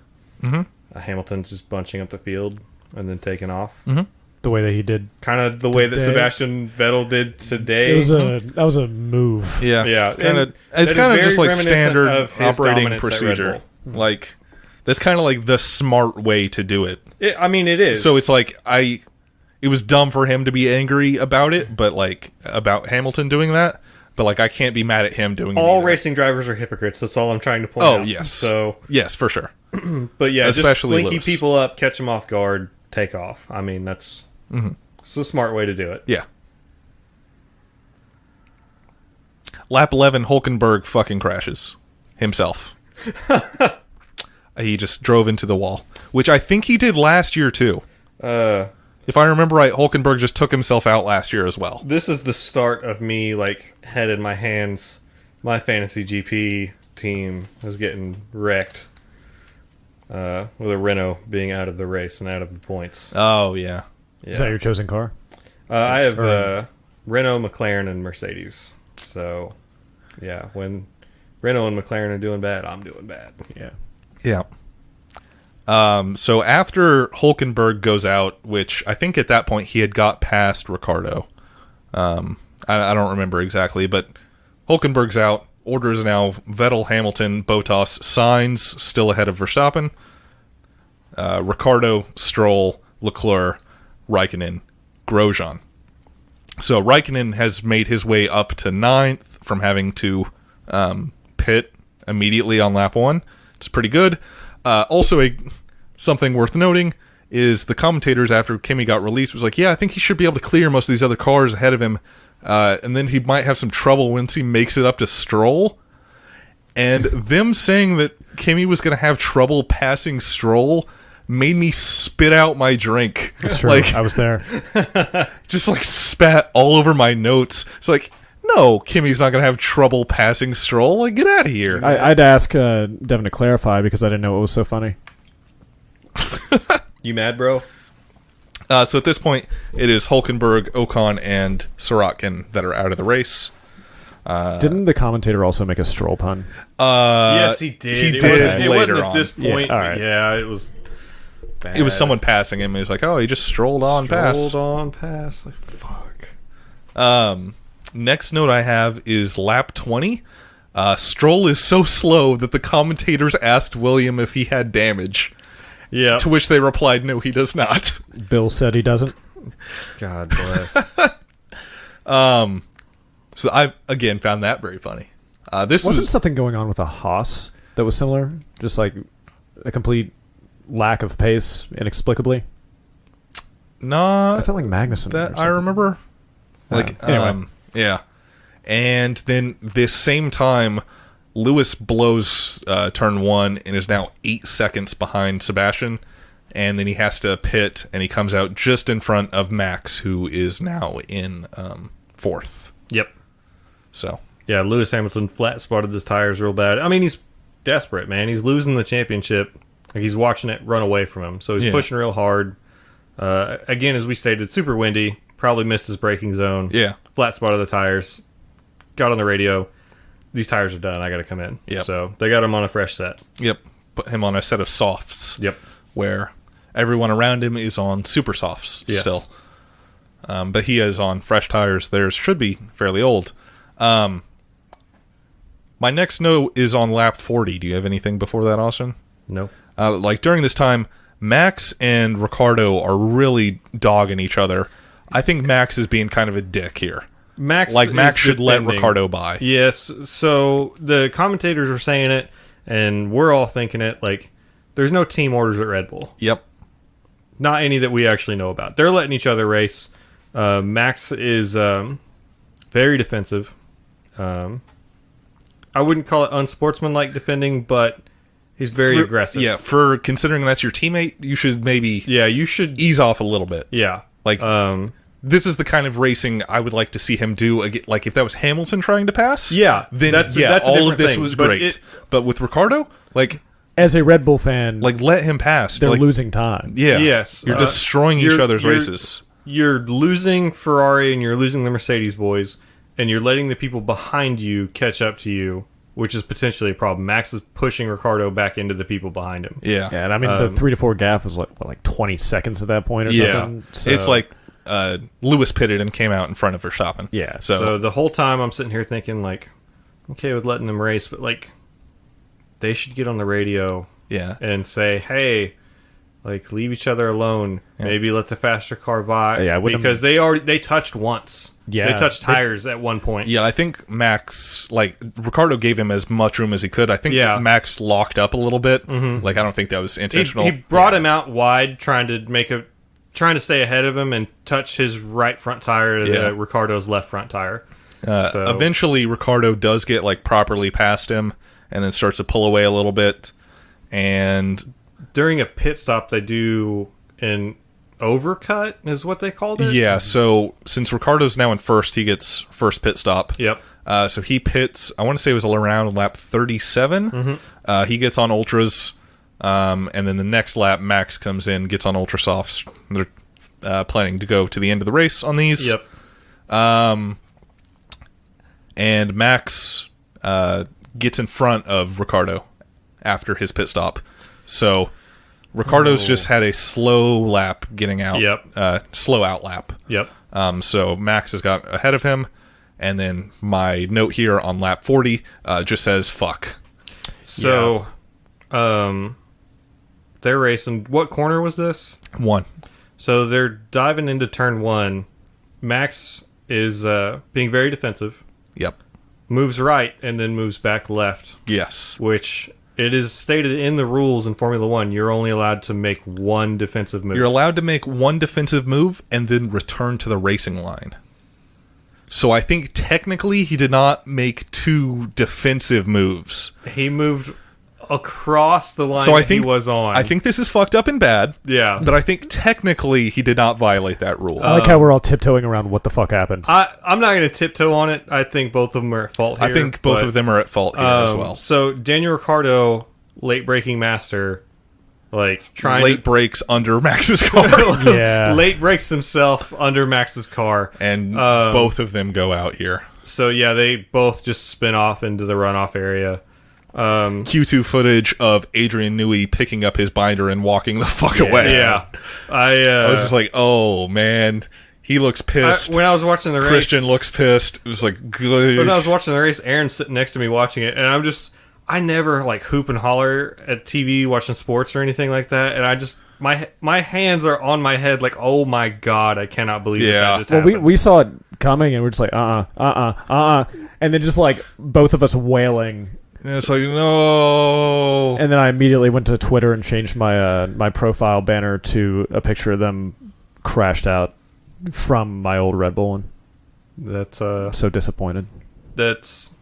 Mm-hmm. Hamilton's just bunching up the field and then taking off. Mm-hmm. The way that he did. Kind of the way that Today. Sebastian Vettel did today. That was a move. Yeah. Yeah. It's kind And of that is just like very reminiscent standard of his operating dominance at Red procedure. Bull. Like, that's kind of like the smart way to do it. It is. So it's like, it was dumb for him to be angry about it, but like, about Hamilton doing that. But like, I can't be mad at him doing it all either. racing drivers are hypocrites. That's all I'm trying to point out. Oh, yes. So, yes, for sure. but yeah, Especially just slinky Lewis. people up, catch them off guard, take off. I mean, it's a smart way to do it. Yeah. Lap 11, Hülkenberg fucking crashes himself. He just drove into the wall, which I think he did last year too. If I remember right, Hülkenberg just took himself out last year as well. This is the start of me, like, head in my hands. My fantasy GP team is getting wrecked with a Renault being out of the race and out of the points. Oh, yeah. Is that your chosen car? I have Renault, McLaren, and Mercedes. So, yeah, when Renault and McLaren are doing bad, I'm doing bad. Yeah. Yeah. So after Hülkenberg goes out, which I think at that point he had got past Ricciardo. I don't remember exactly, but Hülkenberg's out. Order is now Vettel, Hamilton, Bottas, Sainz still ahead of Verstappen. Ricciardo, Stroll, Leclerc, Raikkonen, Grosjean. So Raikkonen has made his way up to 9th from having to pit immediately on lap 1. It's pretty good. Also, something worth noting is the commentators after Kimi got released was like, yeah, I think he should be able to clear most of these other cars ahead of him. And then he might have some trouble once he makes it up to Stroll. And them saying that Kimi was going to have trouble passing Stroll made me spit out my drink. That's true. Like, I was there. just like spat all over my notes. It's like, no, Kimmy's not going to have trouble passing Stroll. Like, get out of here. I'd ask Devin to clarify because I didn't know what was so funny. You mad, bro? So at this point, it is Hülkenberg, Ocon, and Sorokin that are out of the race. Didn't the commentator also make a Stroll pun? Yes, he did. He It did wasn't later at this point. Yeah, all right. Yeah, it was bad. It was someone passing him. He was like, oh, he just strolled on past. Strolled on past. Like, fuck. Next note I have is lap 20. Stroll is so slow that the commentators asked William if he had damage. Yeah. To which they replied, no, he does not. Bill said he doesn't. God bless. So I, again, found that very funny. This Wasn't something going on with a Haas that was similar? Just like a complete lack of pace, inexplicably? No. I felt like Magnussen. That I remember. Like, anyway. Yeah. And then this same time, Lewis blows turn 1 and is now 8 seconds behind Sebastian. And then he has to pit, and he comes out just in front of Max, who is now in 4th. Yep. So. Yeah, Lewis Hamilton flat spotted his tires real bad. I mean, he's desperate, man. He's losing the championship. Like, he's watching it run away from him. So he's pushing real hard. Again, as we stated, super windy. Probably missed his braking zone. Yeah. Flat spotted the tires. Got on the radio. These tires are done. I got to come in. Yep. So they got him on a fresh set. Yep. Put him on a set of softs. Yep. Where everyone around him is on super softs still. But he is on fresh tires. Theirs should be fairly old. My next note is on lap 40. Do you have anything before that, Austin? No. Like during this time, Max and Ricciardo are really dogging each other. I think Max is being kind of a dick here. Max should let Ricciardo by. Yes. So the commentators are saying it, and we're all thinking it. Like, there's no team orders at Red Bull. Yep. Not any that we actually know about. They're letting each other race. Max is very defensive. I wouldn't call it unsportsmanlike defending, but he's very aggressive. Yeah, for considering that's your teammate, you should maybe ease off a little bit. Yeah. Like, this is the kind of racing I would like to see him do. Like, if that was Hamilton trying to pass, then that's all of this was great. But with Ricciardo, like, as a Red Bull fan, like, let him pass. They're losing time. Yeah. Yes. You're destroying each other's races. You're losing Ferrari and you're losing the Mercedes boys, and you're letting the people behind you catch up to you, which is potentially a problem. Max is pushing Ricciardo back into the people behind him. Yeah. Yeah, and I mean, the 3 to 4 gap was like 20 seconds at that point or something. So. It's like Lewis pitted and came out in front of Verstappen. Yeah. So the whole time I'm sitting here thinking, like, okay with letting them race, but, like, they should get on the radio and say, hey, like, leave each other alone. Yeah. Maybe let the faster car by. Yeah, because they touched once. Yeah. They touched tires at one point. Yeah, I think Max, like, Ricciardo gave him as much room as he could. I think Max locked up a little bit. Mm-hmm. Like, I don't think that was intentional. He brought him out wide, trying to stay ahead of him and touch his right front tire to Ricciardo's left front tire. Eventually, Ricciardo does get, like, properly past him and then starts to pull away a little bit. And during a pit stop, they do an overcut, is what they called it? Yeah, so since Ricciardo's now in first, he gets first pit stop. Yep. So he pits, I want to say it was around lap 37. Mm-hmm. He gets on ultras, and then the next lap, Max comes in, gets on ultra softs. They're planning to go to the end of the race on these. Yep. And Max gets in front of Ricciardo after his pit stop. So Ricciardo's just had a slow lap getting out. Yep. Slow out lap. Yep. So Max has got ahead of him. And then my note here on lap 40 just says, fuck. So, they're racing. What corner was this? 1. So they're diving into turn 1. Max is being very defensive. Yep. Moves right and then moves back left. Yes. Which it is stated in the rules in Formula 1, you're only allowed to make one defensive move. You're allowed to make one defensive move and then return to the racing line. So I think technically he did not make 2 defensive moves. He moved across the line he was on. I think this is fucked up and bad. Yeah. But I think technically he did not violate that rule. I like how we're all tiptoeing around what the fuck happened. I'm not going to tiptoe on it. I think both of them are at fault here. I think both of them are at fault here as well. So Daniel Ricciardo, late braking master, like trying late brakes under Max's car. Late brakes himself under Max's car. And both of them go out here. So yeah, they both just spin off into the runoff area. Q2 footage of Adrian Newey picking up his binder and walking the fuck away. Yeah. I was just like, oh man, He looks pissed. When I was watching the race, Christian looks pissed. It was like, good. When I was watching the race, Aaron's sitting next to me watching it, and I never like hoop and holler at TV watching sports or anything like that, and I just my hands are on my head like, oh my god, I cannot believe that just happened. We saw it coming, and we're just like, and then just like both of us wailing. And it's like, no. And then I immediately went to Twitter and changed my my profile banner to a picture of them crashed out from my old Red Bull, and that's so disappointed. That's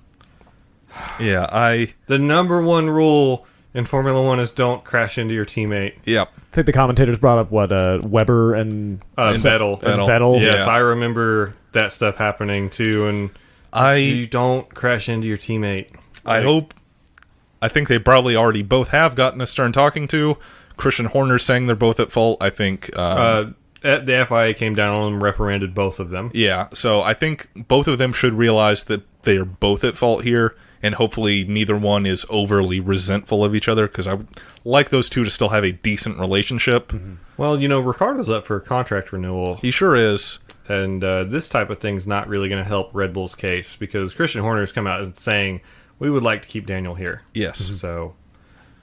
the number one rule in Formula One is don't crash into your teammate. Yep. I think the commentators brought up what Weber and Vettel. Yes, I remember that stuff happening too, and you don't crash into your teammate. I think they probably already both have gotten a stern talking to. Christian Horner's saying they're both at fault. I think the FIA came down on them, reprimanded both of them. Yeah, so I think both of them should realize that they are both at fault here, and hopefully neither one is overly resentful of each other, because I would like those two to still have a decent relationship. Mm-hmm. Well, Ricciardo's up for a contract renewal. He sure is. And this type of thing's not really going to help Red Bull's case, because Christian Horner's come out and saying, we would like to keep Daniel here. Yes. So,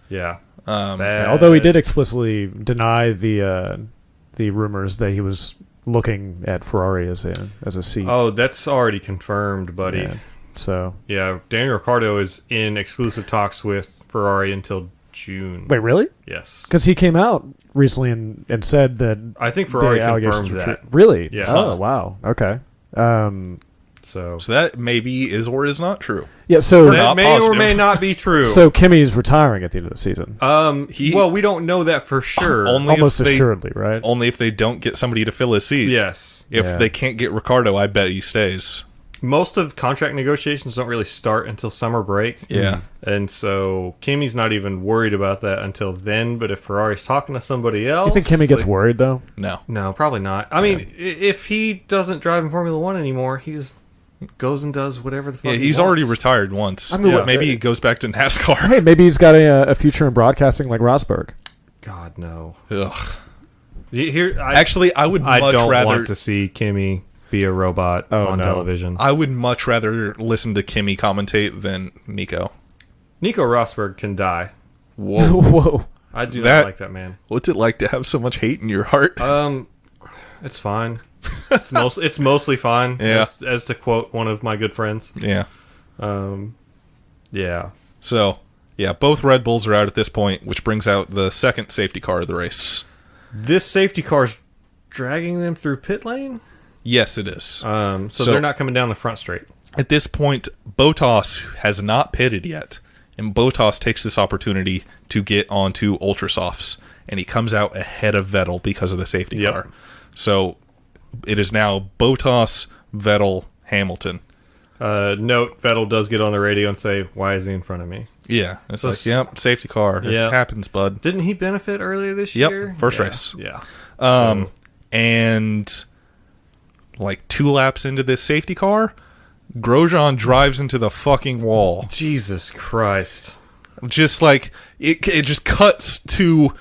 yeah. Although he did explicitly deny the rumors that he was looking at Ferrari as a seat. Oh, that's already confirmed, buddy. Yeah. So Daniel Ricciardo is in exclusive talks with Ferrari until June. Wait, really? Yes. Because he came out recently and said that I think Ferrari confirmed that. Really? Yeah. Oh, wow. Okay. So that maybe is or is not true. Yeah, so that may or may not be true. So Kimi's retiring at the end of the season. Well, we don't know that for sure. Almost assuredly, right? Only if they don't get somebody to fill his seat. Yes. If they can't get Ricciardo, I bet he stays. Most of contract negotiations don't really start until summer break. Yeah. And so Kimi's not even worried about that until then, but if Ferrari's talking to somebody else... You think Kimi gets worried, though? No, probably not. I mean, if he doesn't drive in Formula One anymore, he just goes and does whatever the fuck he wants. He's already retired once. I mean, maybe he goes back to NASCAR. Hey, maybe he's got a future in broadcasting like Rosberg. God, no. Ugh. I would much rather want to see Kimi be a robot on television. I would much rather listen to Kimi commentate than Nico. Nico Rosberg can die. Whoa. Whoa. I do not like that man. What's it like to have so much hate in your heart? It's fine. It's mostly fine. Yeah. As to quote one of my good friends. Yeah. Yeah. So, both Red Bulls are out at this point, which brings out the second safety car of the race. This safety car's dragging them through pit lane? Yes, it is. So they're not coming down the front straight. At this point, Bottas has not pitted yet, and Bottas takes this opportunity to get onto Ultrasofts, and he comes out ahead of Vettel because of the safety car. So it is now Bottas, Vettel, Hamilton. Note, Vettel does get on the radio and say, why is he in front of me? Yeah, it's like, safety car. It happens, bud. Didn't he benefit earlier this year? First race. Yeah. And like 2 laps into this safety car, Grosjean drives into the fucking wall. Jesus Christ. Just like, it just cuts to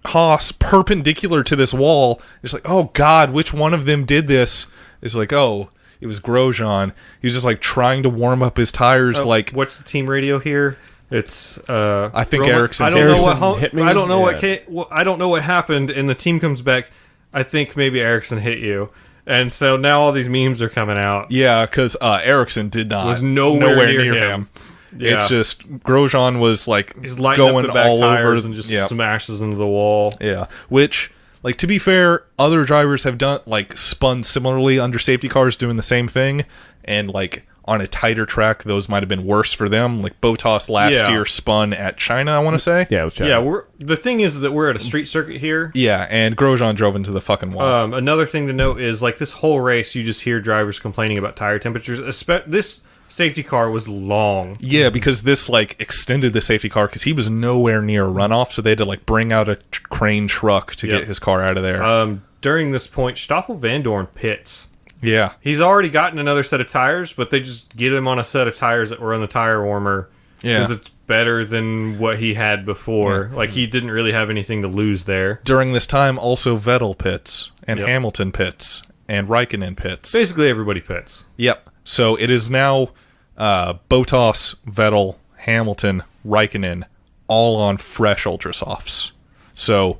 Haas perpendicular to this wall. It's like, oh God, which one of them did this? It's like, oh, it was Grosjean. He was just like trying to warm up his tires. Like, what's the team radio here? It's I think Roman, Ericsson. I don't know what hit me. I don't know I don't know what happened, and the team comes back. I think maybe Ericsson hit you, and so now all these memes are coming out. Yeah, because Ericsson did not was nowhere near him. Yeah. It's just Grosjean was like he's going up the back all tires over and just smashes into the wall. Yeah, which, like, to be fair, other drivers have done spun similarly under safety cars, doing the same thing, and like on a tighter track, those might have been worse for them. Like Bottas last year spun at China, I want to say. Yeah, it was China. Yeah, the thing is that we're at a street circuit here. Yeah, and Grosjean drove into the fucking wall. Another thing to note is like this whole race, you just hear drivers complaining about tire temperatures. This safety car was long. Yeah, because this extended the safety car because he was nowhere near a runoff, so they had to bring out a crane truck to get his car out of there. During this point, Stoffel Van Dorn pits. Yeah. He's already gotten another set of tires, but they just get him on a set of tires that were on the tire warmer. Yeah. Because it's better than what he had before. Yeah. Like, he didn't really have anything to lose there. During this time, also Vettel pits, and Hamilton pits, and Raikkonen pits. Basically, everybody pits. Yep. So it is now Bottas, Vettel, Hamilton, Raikkonen, all on fresh ultra softs. So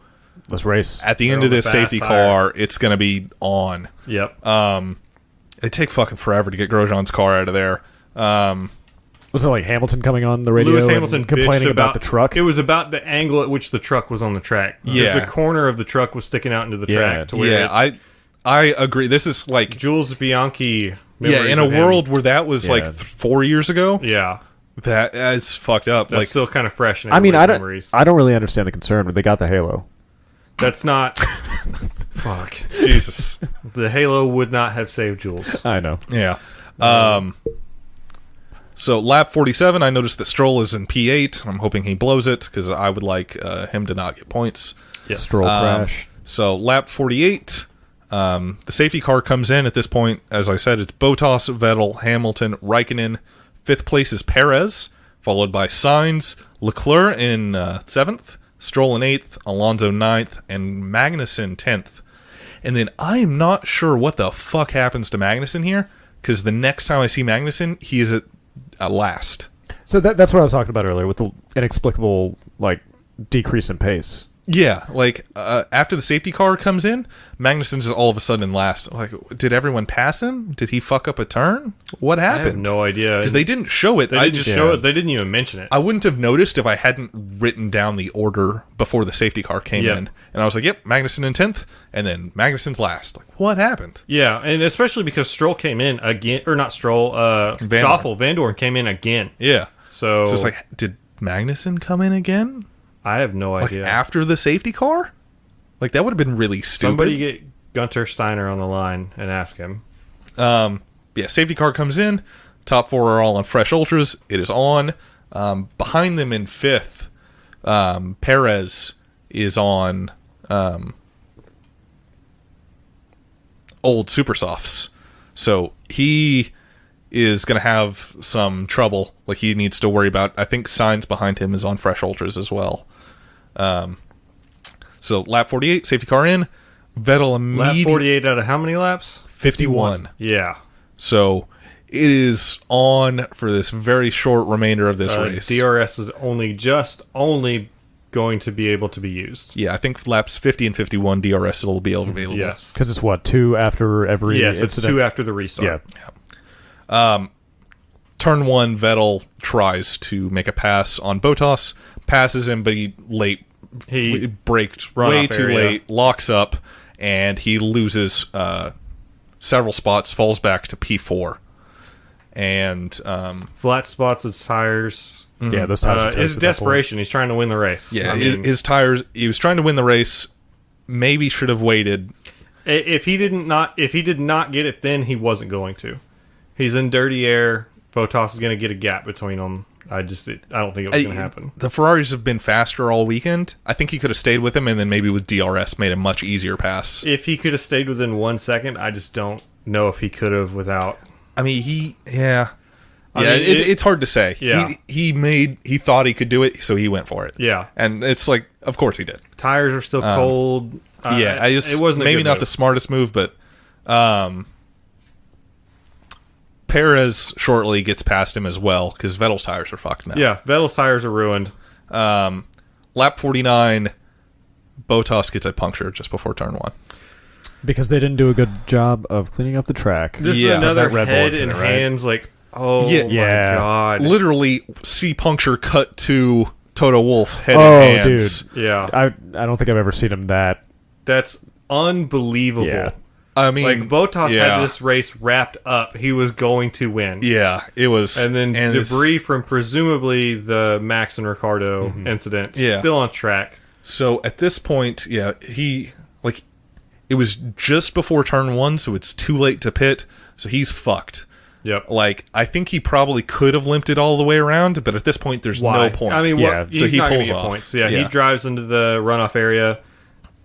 let's race. At the end of this safety car, it's going to be on. Yep. It take fucking forever to get Grosjean's car out of there. Was it like Hamilton coming on the radio Lewis Hamilton complaining about the truck? It was about the angle at which the truck was on the track. Yeah. The corner of the truck was sticking out into the track. To where I agree. This is like Jules Bianchi. Yeah, in a world where that was like 4 years ago. Yeah. That's fucked up. That's like, still kind of fresh in memories. I don't really understand the concern, but they got the Halo. That's not... Fuck. Jesus. The Halo would not have saved Jules. I know. Yeah. So lap 47, I noticed that Stroll is in P8. I'm hoping he blows it, because I would like him to not get points. Yes. Stroll crash. So lap 48... the safety car comes in at this point. As I said, it's Bottas, Vettel, Hamilton, Raikkonen. 5th place is Perez, followed by Sainz, Leclerc in 7th, Stroll in 8th, Alonso 9th, and Magnussen 10th. And then I'm not sure what the fuck happens to Magnussen here, because the next time I see Magnussen, he is at last. So that's what I was talking about earlier, with the inexplicable decrease in pace. Yeah, after the safety car comes in, Magnussen's all of a sudden last. Like, did everyone pass him? Did he fuck up a turn? What happened? I have no idea. Because they didn't show it. They didn't show it. They didn't even mention it. I wouldn't have noticed if I hadn't written down the order before the safety car came in. And I was like, yep, Magnussen in 10th, and then Magnussen's last. Like, what happened? Yeah, and especially because Stroll came in again, or not Stroll, Van Dorn came in again. Yeah. So it's like, did Magnussen come in again? I have no idea. After the safety car? Like, that would have been really stupid. Somebody get Gunter Steiner on the line and ask him. Safety car comes in. Top 4 are all on fresh ultras. It is on. Behind them in 5th, Perez is on old super softs. So he is going to have some trouble. Like, he needs to worry about. I think Sainz behind him is on fresh ultras as well. So lap 48, safety car in. Vettel immediately. Lap 48 out of how many laps? 51. Yeah. So it is on for this very short remainder of this race. DRS is only going to be able to be used. Yeah, I think laps 50 and 51 DRS will be available. Yes. Because it's 2 after every incident? Yes, it's 2 after the restart. Yeah. Turn 1, Vettel tries to make a pass on Bottas, passes him, but he braked way too late, locks up, and he loses several spots, falls back to P4. And flat spots his tires. Mm-hmm. Yeah, those tires. It's desperation. He's trying to win the race. Yeah, his tires. He was trying to win the race. Maybe should have waited. If he did not get it, then he wasn't going to. He's in dirty air. Bottas is going to get a gap between them. I don't think it was going to happen. The Ferraris have been faster all weekend. I think he could have stayed with him, and then maybe with DRS made a much easier pass. If he could have stayed within 1 second, I just don't know if he could have without. I mean, it's hard to say. Yeah. He thought he could do it, so he went for it. Yeah. And it's like, of course he did. Tires are still cold. It wasn't maybe not the smartest move, but Perez shortly gets past him as well, because Vettel's tires are fucked now. Yeah, Vettel's tires are ruined. Lap 49, Bottas gets a puncture just before turn 1. Because they didn't do a good job of cleaning up the track. This is another head and hands, right? My God. Literally, see puncture cut to Toto Wolff, head and hands. Dude. Yeah. I don't think I've ever seen him that. That's unbelievable. Yeah. I mean, like, Bottas had this race wrapped up. He was going to win. Yeah, it was. And then debris from presumably the Max and Ricciardo incident still on track. So at this point, it was just before turn 1, so it's too late to pit. So he's fucked. Yep. Like, I think he probably could have limped it all the way around, but at this point, there's no point. I mean, so he pulls off. Points. Yeah, he drives into the runoff area.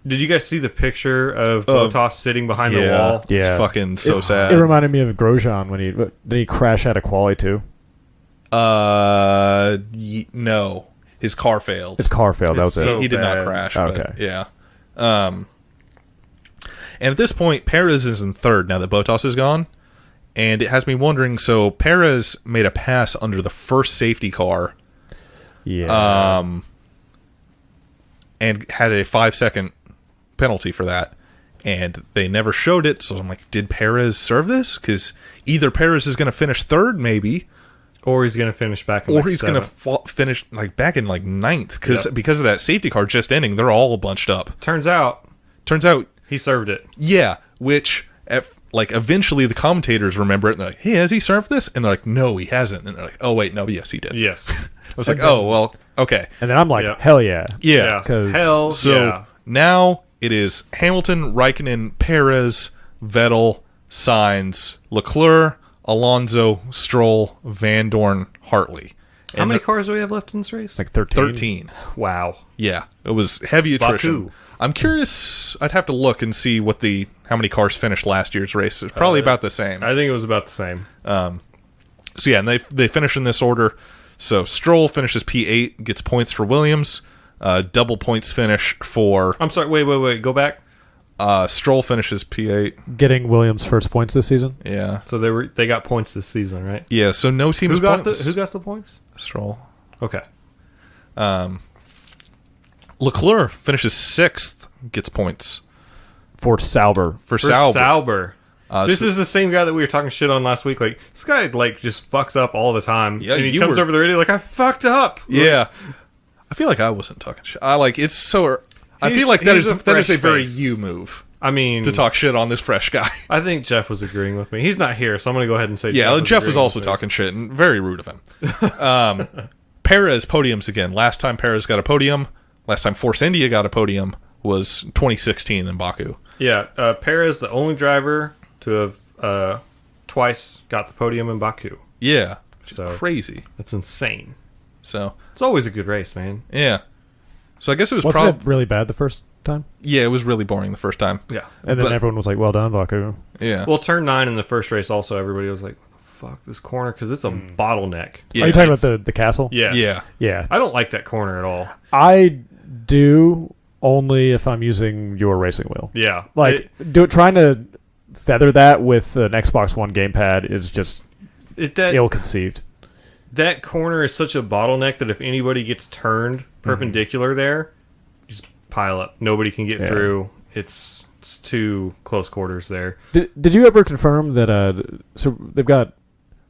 Did you guys see the picture of Bottas sitting behind the wall? Yeah, it's fucking so sad. It reminded me of Grosjean when did he crash out of quali too? No. His car failed. His car failed. That was it. He did not crash. Okay. But yeah. And at this point, Perez is in third now that Bottas is gone. And it has me wondering, so Perez made a pass under the first safety car. Yeah. And had a 5-second penalty for that. And they never showed it, so I'm like, did Perez serve this? Because either Perez is going to finish third, maybe, or he's going to finish back in or he's going to finish like back in like ninth, because of that safety car just ending, they're all bunched up. Turns out he served it. Yeah, which eventually the commentators remember it and they're like, hey, has he served this? And they're like, no, he hasn't. And they're like, oh wait, no, yes, he did. Yes. I was like, oh well, okay. And then I'm like, hell yeah. Yeah. Hell so now it is Hamilton, Raikkonen, Perez, Vettel, Sainz, Leclerc, Alonso, Stroll, Van Dorn, Hartley. How many cars do we have left in this race? Like 13. Wow. Yeah, it was heavy attrition. Baku. I'm curious. I'd have to look and see how many cars finished last year's race. It's probably about the same. I think it was about the same. So yeah, and they finish in this order. So Stroll finishes P8, gets points for Williams. Double points finish for... I'm sorry, wait, go back. Stroll finishes P8. Getting Williams' first points this season? Yeah. So they got points this season, right? Yeah, so no team Who got the points? Stroll. Okay. Leclerc finishes 6th, gets points. For Sauber. For Sauber. This is the same guy that we were talking shit on last week. Like, this guy just fucks up all the time. Yeah, and he comes over the radio like, I fucked up. Yeah. I feel like I wasn't talking shit. I feel like that is a very you move. I mean, to talk shit on this fresh guy. I think Geoff was agreeing with me. He's not here, so I'm going to go ahead and say Geoff was also talking shit, and very rude of him. Perez podiums again. Last time Perez got a podium, last time Force India got a podium was 2016 in Baku. Yeah, Perez, the only driver to have twice got the podium in Baku. Yeah, so crazy. That's insane. So it's always a good race, man. Yeah. So I guess it was Wasn't it really bad the first time? Yeah, it was really boring the first time. Yeah. And then everyone was like, well done, Baku. Yeah. Well, turn 9 in the first race also, everybody was like, fuck this corner, because it's a bottleneck. Yeah. Are you talking about the castle? Yes. Yeah. Yeah. I don't like that corner at all. I do, only if I'm using your racing wheel. Yeah. Trying to feather that with an Xbox One gamepad is just ill-conceived. That corner is such a bottleneck that if anybody gets turned perpendicular there, just pile up. Nobody can get through. It's too close quarters there. Did you ever confirm that? So they've got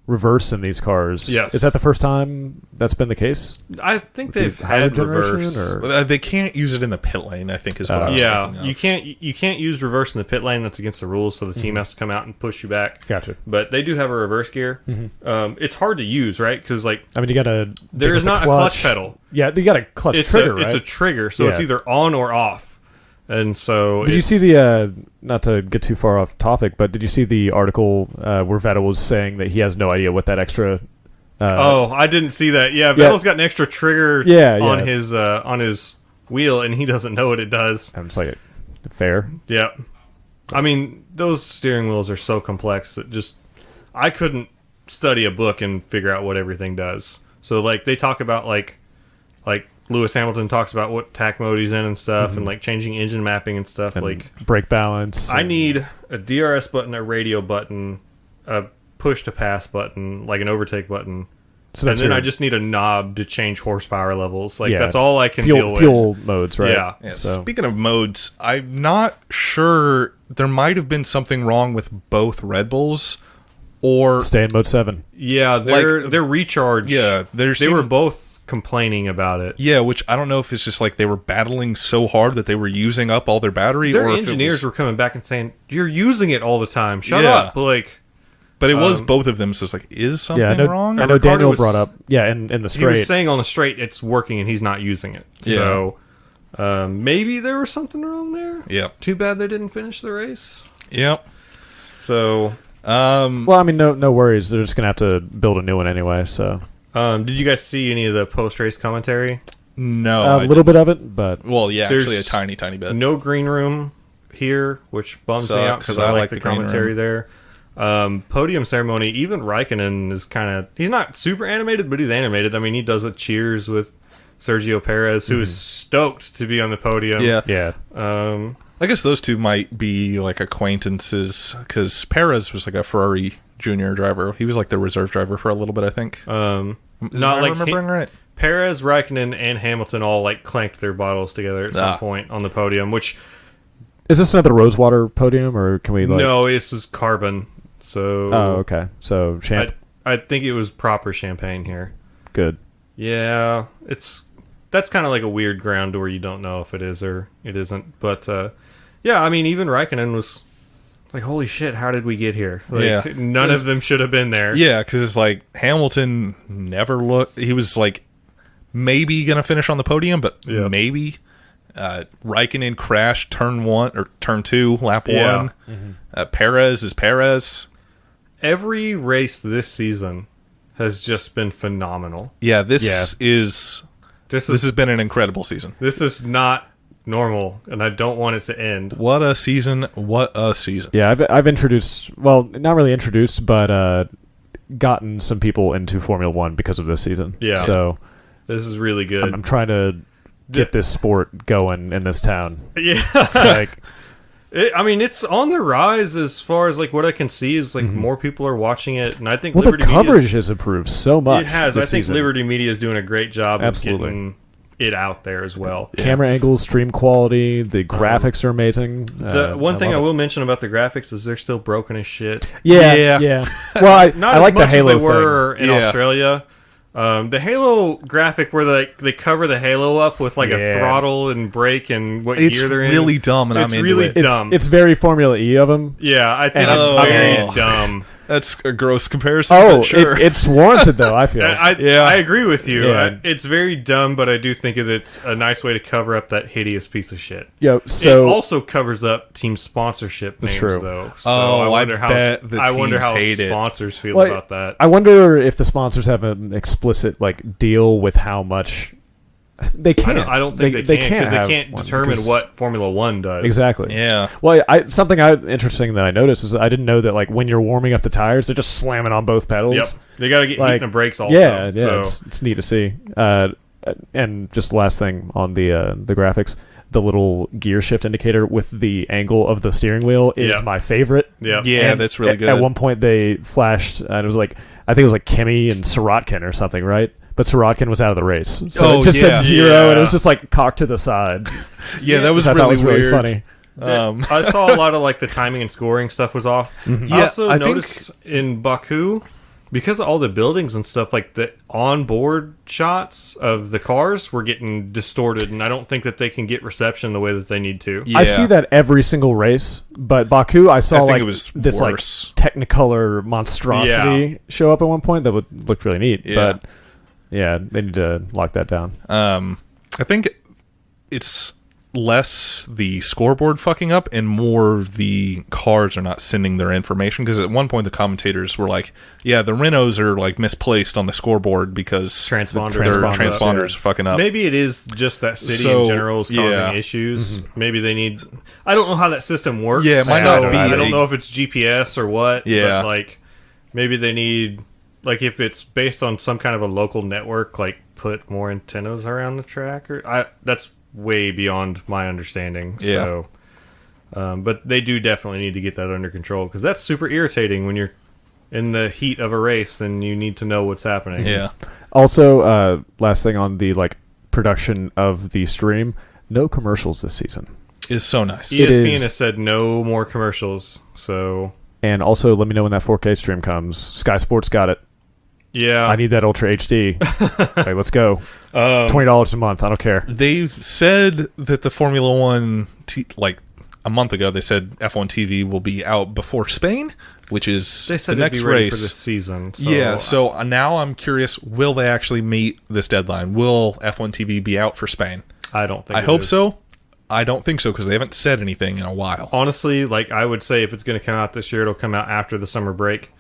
reverse in these cars. Yes. Is that the first time that's been the case? I think they've had reverse. They can't use it in the pit lane, I think is what I was thinking of. You can't use reverse in the pit lane. That's against the rules, so the team has to come out and push you back. Gotcha. But they do have a reverse gear. It's hard to use, right? Because you got to... There is not a clutch pedal. Yeah, you got a clutch trigger, right? It's a trigger, so it's either on or off. And so did you see the not to get too far off topic, but did you see the article where Vettel was saying that he has no idea what that extra I didn't see that. Vettel's got an extra trigger on his wheel and he doesn't know what it does. I'm just like, fair. Yeah. I mean, those steering wheels are so complex that I couldn't study a book and figure out what everything does. So they talk about like Lewis Hamilton talks about what tack mode he's in and stuff, and changing engine mapping and stuff, and brake balance. I need a DRS button, a radio button, a push to pass button, like an overtake button, and then I just need a knob to change horsepower levels. That's all I can deal with. Fuel modes, right? Yeah. So. Speaking of modes, I'm not sure. There might have been something wrong with both Red Bulls, or stay in mode 7. Yeah, their recharge. Yeah, they were both complaining about it. Yeah, which I don't know if it's just they were battling so hard that they were using up all their battery. Their engineers were coming back and saying, "You're using it all the time. Shut up!" But it was both of them. So it's is something wrong? I know Daniel brought up. Yeah, in the straight, he was saying on the straight it's working and he's not using it. Yeah. So maybe there was something wrong there. Yep. Too bad they didn't finish the race. Yep. So, well, I mean, no worries. They're just gonna have to build a new one anyway. So. Did you guys see any of the post-race commentary? No. A little bit of it, but... Well, yeah, actually a tiny bit. No green room here, which bums me out because I like the commentary there. Podium ceremony, even Raikkonen is kind of... He's not super animated, but he's animated. I mean, he does a cheers with Sergio Perez, who is stoked to be on the podium. Yeah. I guess those two might be like acquaintances, because Perez was like a Ferrari junior driver. He was like the reserve driver for a little bit, I think. Not like remembering right. Perez, Raikkonen, and Hamilton all like clanked their bottles together at some point on the podium. Which is this another Rosewater podium, or can we? No, this is carbon. So okay. So I think it was proper champagne here. Good. Yeah, that's kind of like a weird ground where you don't know if it is or it isn't. But yeah, I mean, even Raikkonen was like, holy shit, how did we get here? Like, none of them should have been there. Yeah, because it's like Hamilton never looked. He was like maybe going to finish on the podium, but maybe. Raikkonen crashed turn 2, lap 1. Mm-hmm. Perez is Perez. Every race this season has just been phenomenal. Yeah, this has been an incredible season. This is not normal, and I don't want it to end. What a season! What a season! Yeah, I've introduced, well, not really introduced, but gotten some people into Formula One because of this season. Yeah, so this is really good. I'm trying to get this sport going in this town. Yeah, like. I mean, it's on the rise as far as like what I can see is like more people are watching it, and I think Liberty the coverage has improved so much. It has. I think season. Liberty Media is doing a great job of getting it out there as well. Camera angles, stream quality, the graphics are amazing. The one thing I will mention about the graphics is they're still broken as shit. Yeah. Well, I like the Halo as they were thing. in Australia. The Halo graphic where they cover the Halo up with like a throttle and brake and what gear they're in. It's really dumb, and I'm into really it. dumb. It's very Formula E of them. Yeah, I think it's very dumb. That's a gross comparison. Oh, sure. It's warranted though. I feel. I agree with you. Yeah. It's very dumb, but I do think it's a nice way to cover up that hideous piece of shit. Yo, so it also covers up team sponsorship names, though. So I wonder how sponsors feel about that. I wonder if the sponsors have an explicit like deal with how much. They can't. I don't think they can because they can't determine what Formula One does. Exactly. Yeah. Well, something interesting that I noticed is I didn't know that like when you're warming up the tires, they're just slamming on both pedals. Yep. They got to get heat in the brakes also. Yeah. So. It's neat to see. And just the last thing on the graphics, the little gear shift indicator with the angle of the steering wheel is my favorite. Yeah. Yeah, that's really good. At one point they flashed, and it was like I think it was like Kimi and Sirotkin or something, right? But Sirotkin was out of the race, so it just said 0, and it was just like cocked to the side. Yeah, that was really weird. Really funny. I saw a lot of like the timing and scoring stuff was off. Mm-hmm. I also noticed in Baku, because of all the buildings and stuff, like the onboard shots of the cars were getting distorted, and I don't think that they can get reception the way that they need to. Yeah. I see that every single race, but Baku, I saw like it was this worse. Like Technicolor monstrosity show up at one point that looked really neat. Yeah. But yeah, they need to lock that down. I think it's less the scoreboard fucking up and more the cars are not sending their information, because at one point the commentators were like, yeah, the Renaults are like misplaced on the scoreboard because transponders are fucking up. Maybe it is just that city in general is causing issues. Mm-hmm. Maybe they need, I don't know how that system works. Yeah, it might not be. I don't know if it's GPS or what. Yeah. But like maybe they need, like if it's based on some kind of a local network, like put more antennas around the track, or that's way beyond my understanding. Yeah. So, but they do definitely need to get that under control, because that's super irritating when you're in the heat of a race and you need to know what's happening. Yeah. Also, last thing on the like production of the stream, no commercials this season. Is so nice. ESPN has said no more commercials. So, and also let me know when that 4K stream comes. Sky Sports got it. Yeah, I need that Ultra HD. Okay, let's go. $20 a month. I don't care. They've said that the Formula One, like a month ago, they said F1 TV will be out before Spain, which is they said the next be ready race for this season. So. Yeah, so now I'm curious: will they actually meet this deadline? Will F1 TV be out for Spain? I don't think. I hope so. I don't think so, because they haven't said anything in a while. Honestly, like I would say, if it's going to come out this year, it'll come out after the summer break,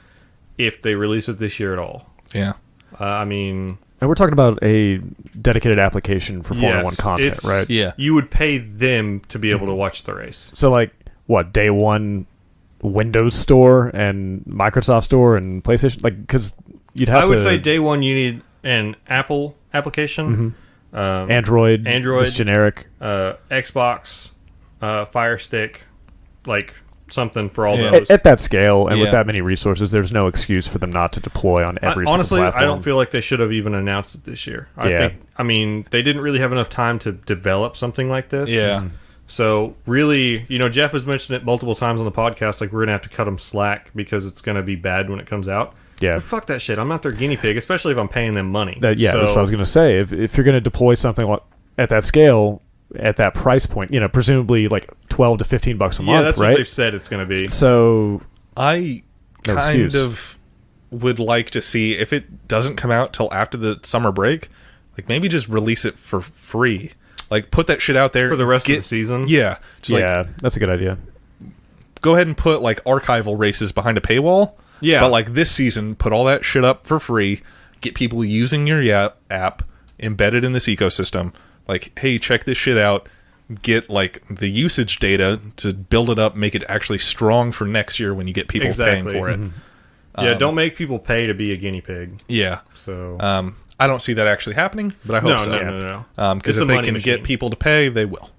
if they release it this year at all. Yeah. I mean... And we're talking about a dedicated application for Formula 1 content, right? Yeah. You would pay them to be able to watch the race. So, like, what, day one Windows Store and Microsoft Store and PlayStation, like, because you'd have to. I would say day one you need an Apple application, Android, just generic, Xbox, Fire Stick, like something for all those. At that scale and with that many resources, there's no excuse for them not to deploy on every single honestly, platform. I don't feel like they should have even announced it this year. I mean, they didn't really have enough time to develop something like this. Yeah. So really, Jeff has mentioned it multiple times on the podcast, like we're going to have to cut them slack because it's going to be bad when it comes out. Yeah. But fuck that shit. I'm not their guinea pig, especially if I'm paying them money. That's what I was going to say. If you're going to deploy something at that scale, at that price point, presumably like $12 to $15 a month, yeah, that's right? what they've said it's going to be. So I kind of would like to see, if it doesn't come out till after the summer break, like maybe just release it for free. Like put that shit out there for the rest of the season. Yeah. That's a good idea. Go ahead and put like archival races behind a paywall. Yeah. But like this season, put all that shit up for free. Get people using your app, embedded in this ecosystem. Like, hey, check this shit out. Get like the usage data to build it up, make it actually strong for next year when you get people paying for it. Yeah, don't make people pay to be a guinea pig. Yeah. So I don't see that actually happening, but I hope so. No. Because if they can get people to pay, they will.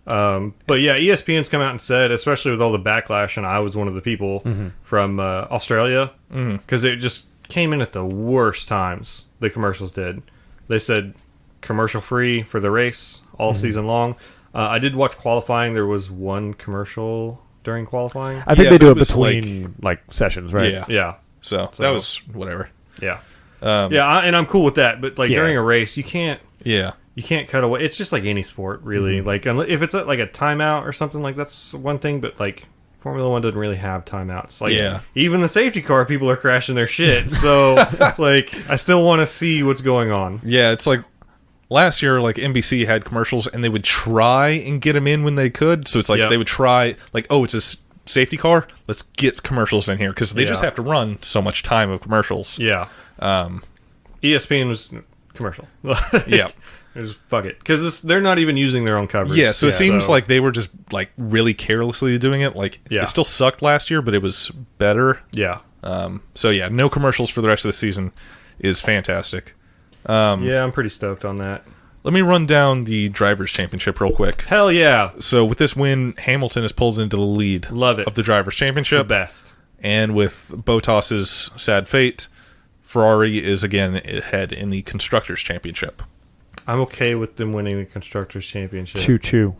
But yeah, ESPN's come out and said, especially with all the backlash, and I was one of the people from Australia, because it just came in at the worst times. The commercials did. They said commercial free for the race all season long. I did watch qualifying. There was one commercial during qualifying. I think they do it between like sessions, right? Yeah. So that was whatever. Yeah. And I'm cool with that. But like during a race, you can't. Yeah. You can't cut away. It's just like any sport, really. Like if it's like a timeout or something, like that's one thing. But like Formula One doesn't really have timeouts. Like even the safety car people are crashing their shit. So like I still want to see what's going on. Yeah, it's like last year, like NBC had commercials, and they would try and get them in when they could. So it's like they would try, like, oh, it's a safety car. Let's get commercials in here because they just have to run so much time of commercials. Yeah. ESPN was commercial. Yeah. Just fuck it, because they're not even using their own coverage. Yeah, so it seems like they were just like really carelessly doing it. Like it still sucked last year, but it was better. Yeah. So yeah, no commercials for the rest of the season is fantastic. Yeah, I'm pretty stoked on that. Let me run down the Drivers' Championship real quick. Hell yeah! So with this win, Hamilton is pulled into the lead. Love it. Of the Drivers' Championship. It's the best. And with Bottas's sad fate, Ferrari is again ahead in the Constructors' Championship. I'm okay with them winning the Constructors' Championship. Choo-choo.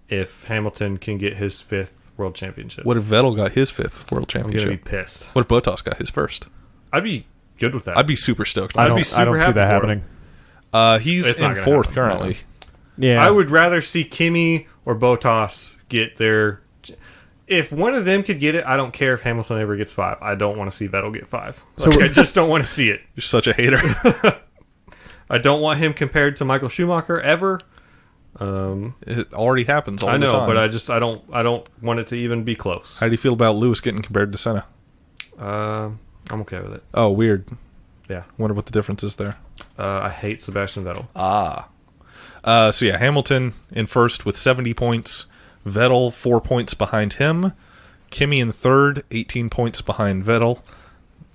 If Hamilton can get his 5th World Championship. What if Vettel got his 5th World Championship? I'm going to be pissed. What if Bottas got his first? I'd be good with that. I'd be super stoked. I don't see that happening. He's in 4th currently. Yeah. I would rather see Kimi or Bottas get their... If one of them could get it, I don't care if Hamilton ever gets 5. I don't want to see Vettel get 5. Like, I just don't want to see it. You're such a hater. I don't want him compared to Michael Schumacher ever. It already happens all the time. I know, but I don't want it to even be close. How do you feel about Lewis getting compared to Senna? I'm okay with it. Oh, weird. Yeah. Wonder what the difference is there. I hate Sebastian Vettel. So yeah, Hamilton in first with 70 points. Vettel 4 points behind him. Kimi in third, 18 points behind Vettel.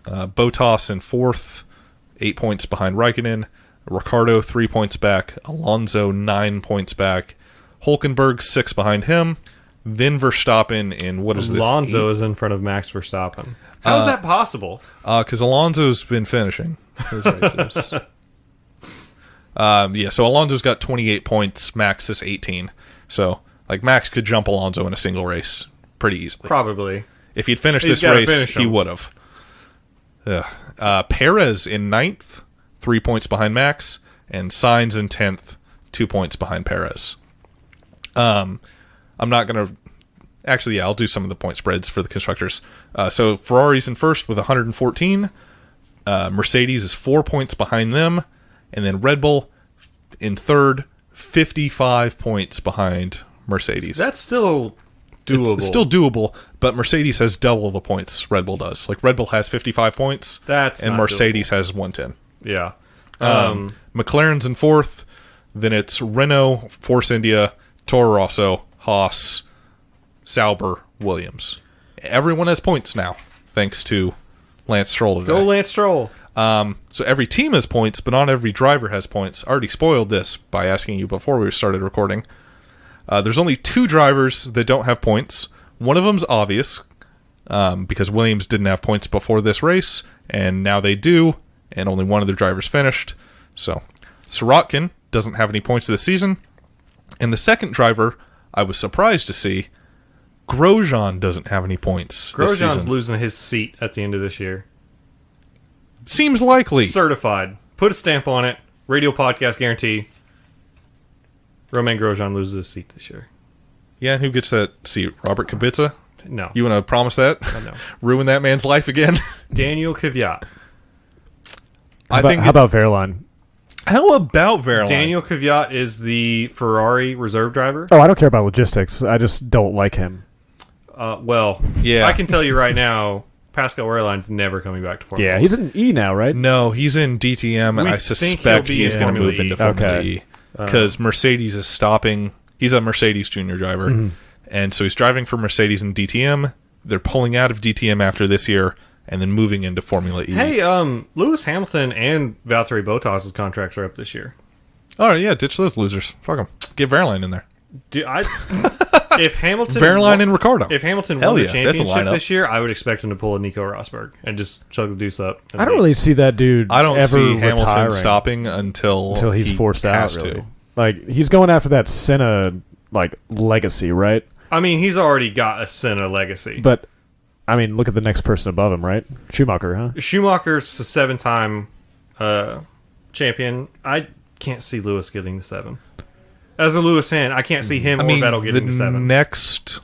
Bottas in fourth, 8 points behind Raikkonen. Ricciardo 3 points back. Alonso 9 points back. Hülkenberg 6 behind him. Then Verstappen in what is this? Alonso is in front of Max Verstappen. How is that possible? Because Alonso's been finishing his races. So Alonso's got 28 points. Max is 18. So like Max could jump Alonso in a single race pretty easily. Probably. If he'd finished this race, he would have. Perez in 9th, 3 points behind Max, and Sainz in 10th, 2 points behind Perez. I'm not going to... Actually, yeah, I'll do some of the point spreads for the constructors. So Ferrari's in first with 114. Mercedes is 4 points behind them. And then Red Bull in third, 55 points behind Mercedes. That's still doable. It's still doable, but Mercedes has double the points Red Bull does. Like Red Bull has 55 points, and Mercedes has 110. Yeah. McLaren's in fourth. Then it's Renault, Force India, Toro Rosso, Haas, Sauber, Williams. Everyone has points now, thanks to Lance Stroll today. Go Lance Stroll. So every team has points, but not every driver has points. I already spoiled this by asking you before we started recording. There's only 2 drivers that don't have points. One of them's obvious, because Williams didn't have points before this race, and now they do, and only one of their drivers finished. So Sirotkin doesn't have any points this season. And the second driver, I was surprised to see, Grosjean doesn't have any points this season. Grosjean's losing his seat at the end of this year. Seems likely. Certified. Put a stamp on it. Radio podcast guarantee. Romain Grosjean loses his seat this year. Yeah, who gets that seat? Robert Kubica? No. You want to promise that? No. Ruin that man's life again? Daniel Kvyat. How about Verline? How about Verline? Daniel Kvyat is the Ferrari reserve driver. Oh, I don't care about logistics. I just don't like him. Well, yeah. I can tell you right now, Pascal Wehrlein's never coming back to Formula 1. Yeah, he's in E now, right? No, he's in DTM, and I suspect he's going to move into Formula E. Because Mercedes is stopping. He's a Mercedes junior driver. And so he's driving for Mercedes in DTM. They're pulling out of DTM after this year and then moving into Formula E. Hey, Lewis Hamilton and Valtteri Bottas' contracts are up this year. All right, yeah, ditch those losers. Fuck them. Get Verline in there. If Hamilton Verline and Ricardo. If Hamilton won the championship this year, I would expect him to pull a Nico Rosberg and just chug the deuce up. I don't really see that dude. I don't see Hamilton retiring stopping until he's forced out. To. Really, like he's going after that Senna legacy, right? I mean, he's already got a Senna legacy. But I mean, look at the next person above him, right? Schumacher, huh? Schumacher's a 7-time champion. I can't see Lewis getting the 7. As a Lewis fan, I can't see him or Vettel getting the 7. The next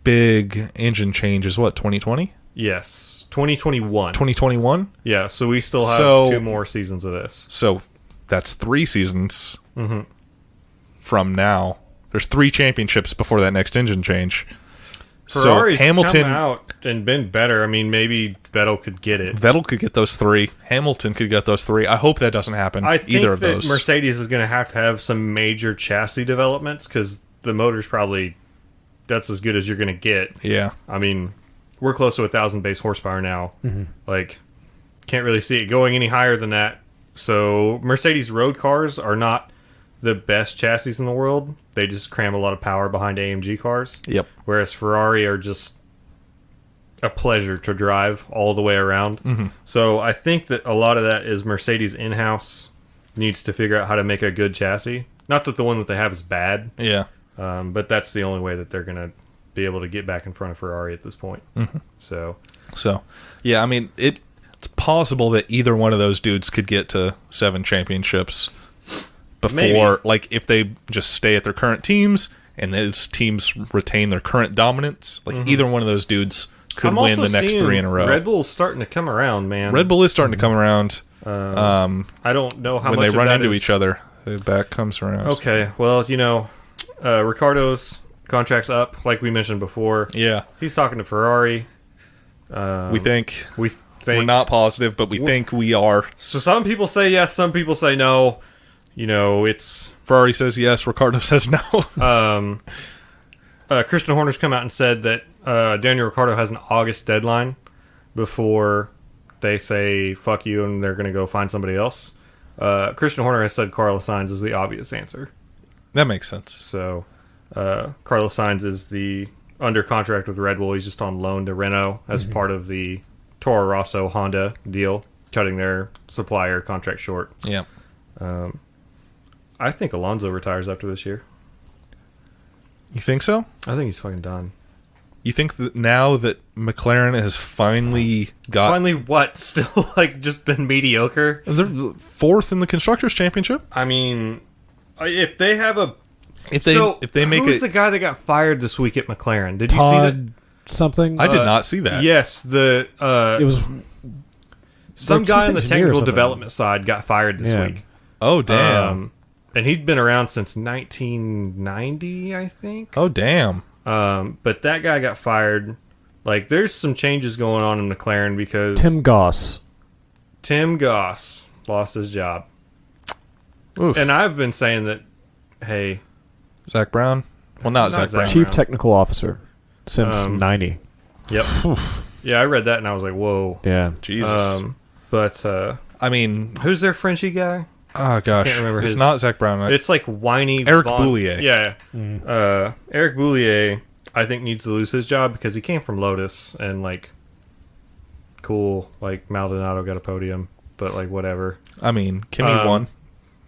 big engine change is what, 2020? Yes, 2021. 2021? Yeah, so we still have 2 more seasons of this. So that's 3 seasons from now. There's 3 championships before that next engine change. Ferrari's so Hamilton come out and been better. I mean, maybe Vettel could get it. Vettel could get those 3. Hamilton could get those 3. I hope that doesn't happen. I think either of that those. Mercedes is going to have some major chassis developments because the motor's probably that's as good as you're going to get. Yeah. I mean, we're close to 1,000 base horsepower now. Like, can't really see it going any higher than that. So Mercedes road cars are not the best chassis in the world. They just cram a lot of power behind AMG cars. Yep. Whereas Ferrari are just a pleasure to drive all the way around. So I think that a lot of that is Mercedes in-house needs to figure out how to make a good chassis. Not that the one that they have is bad. Yeah. But that's the only way that they're going to be able to get back in front of Ferrari at this point. So, yeah, I mean, it's possible that either one of those dudes could get to 7 championships before, like, if they just stay at their current teams and those teams retain their current dominance. Like, either one of those dudes could win the next 3 in a row. Red Bull's starting to come around, man. Red Bull is starting to come around. I don't know how when much they run into is. each other, the back comes around. Okay, well, Ricardo's contract's up, like we mentioned before. Yeah. He's talking to Ferrari. We think. We're not positive, but we think we are. So some people say yes, some people say no. It's... Ferrari says yes, Ricardo says no. Christian Horner's come out and said that Daniel Ricciardo has an August deadline before they say fuck you and they're going to go find somebody else. Christian Horner has said Carlos Sainz is the obvious answer. That makes sense. So Carlos Sainz is under contract with Red Bull. He's just on loan to Renault as part of the Toro Rosso Honda deal, cutting their supplier contract short. Yeah. I think Alonso retires after this year. You think so? I think he's fucking done. You think that now that McLaren has finally got... Finally what? Still, just been mediocre? They're 4th in the Constructors' Championship? I mean, if they have a... If they make who's the guy that got fired this week at McLaren? Did you see Todd something? I did not see that. Yes, it was... Some guy on the technical development side got fired this week. Oh, damn. And he'd been around since 1990, I think. Oh, damn. But that guy got fired. There's some changes going on in McLaren because... Tim Goss lost his job. Oof. And I've been saying that, hey... Zach Brown? Well, not Zach Brown. Chief Technical Officer since 90. Yep. Yeah, I read that and I was like, whoa. Yeah. Jesus. But I mean, who's their Frenchy guy? oh gosh, Can't remember it's his- not Zach Brown. It's like whiny Eric Boulier. Yeah. Eric Boulier, I think, needs to lose his job because he came from Lotus and like, cool, like Maldonado got a podium, but like whatever. I mean, Kimi won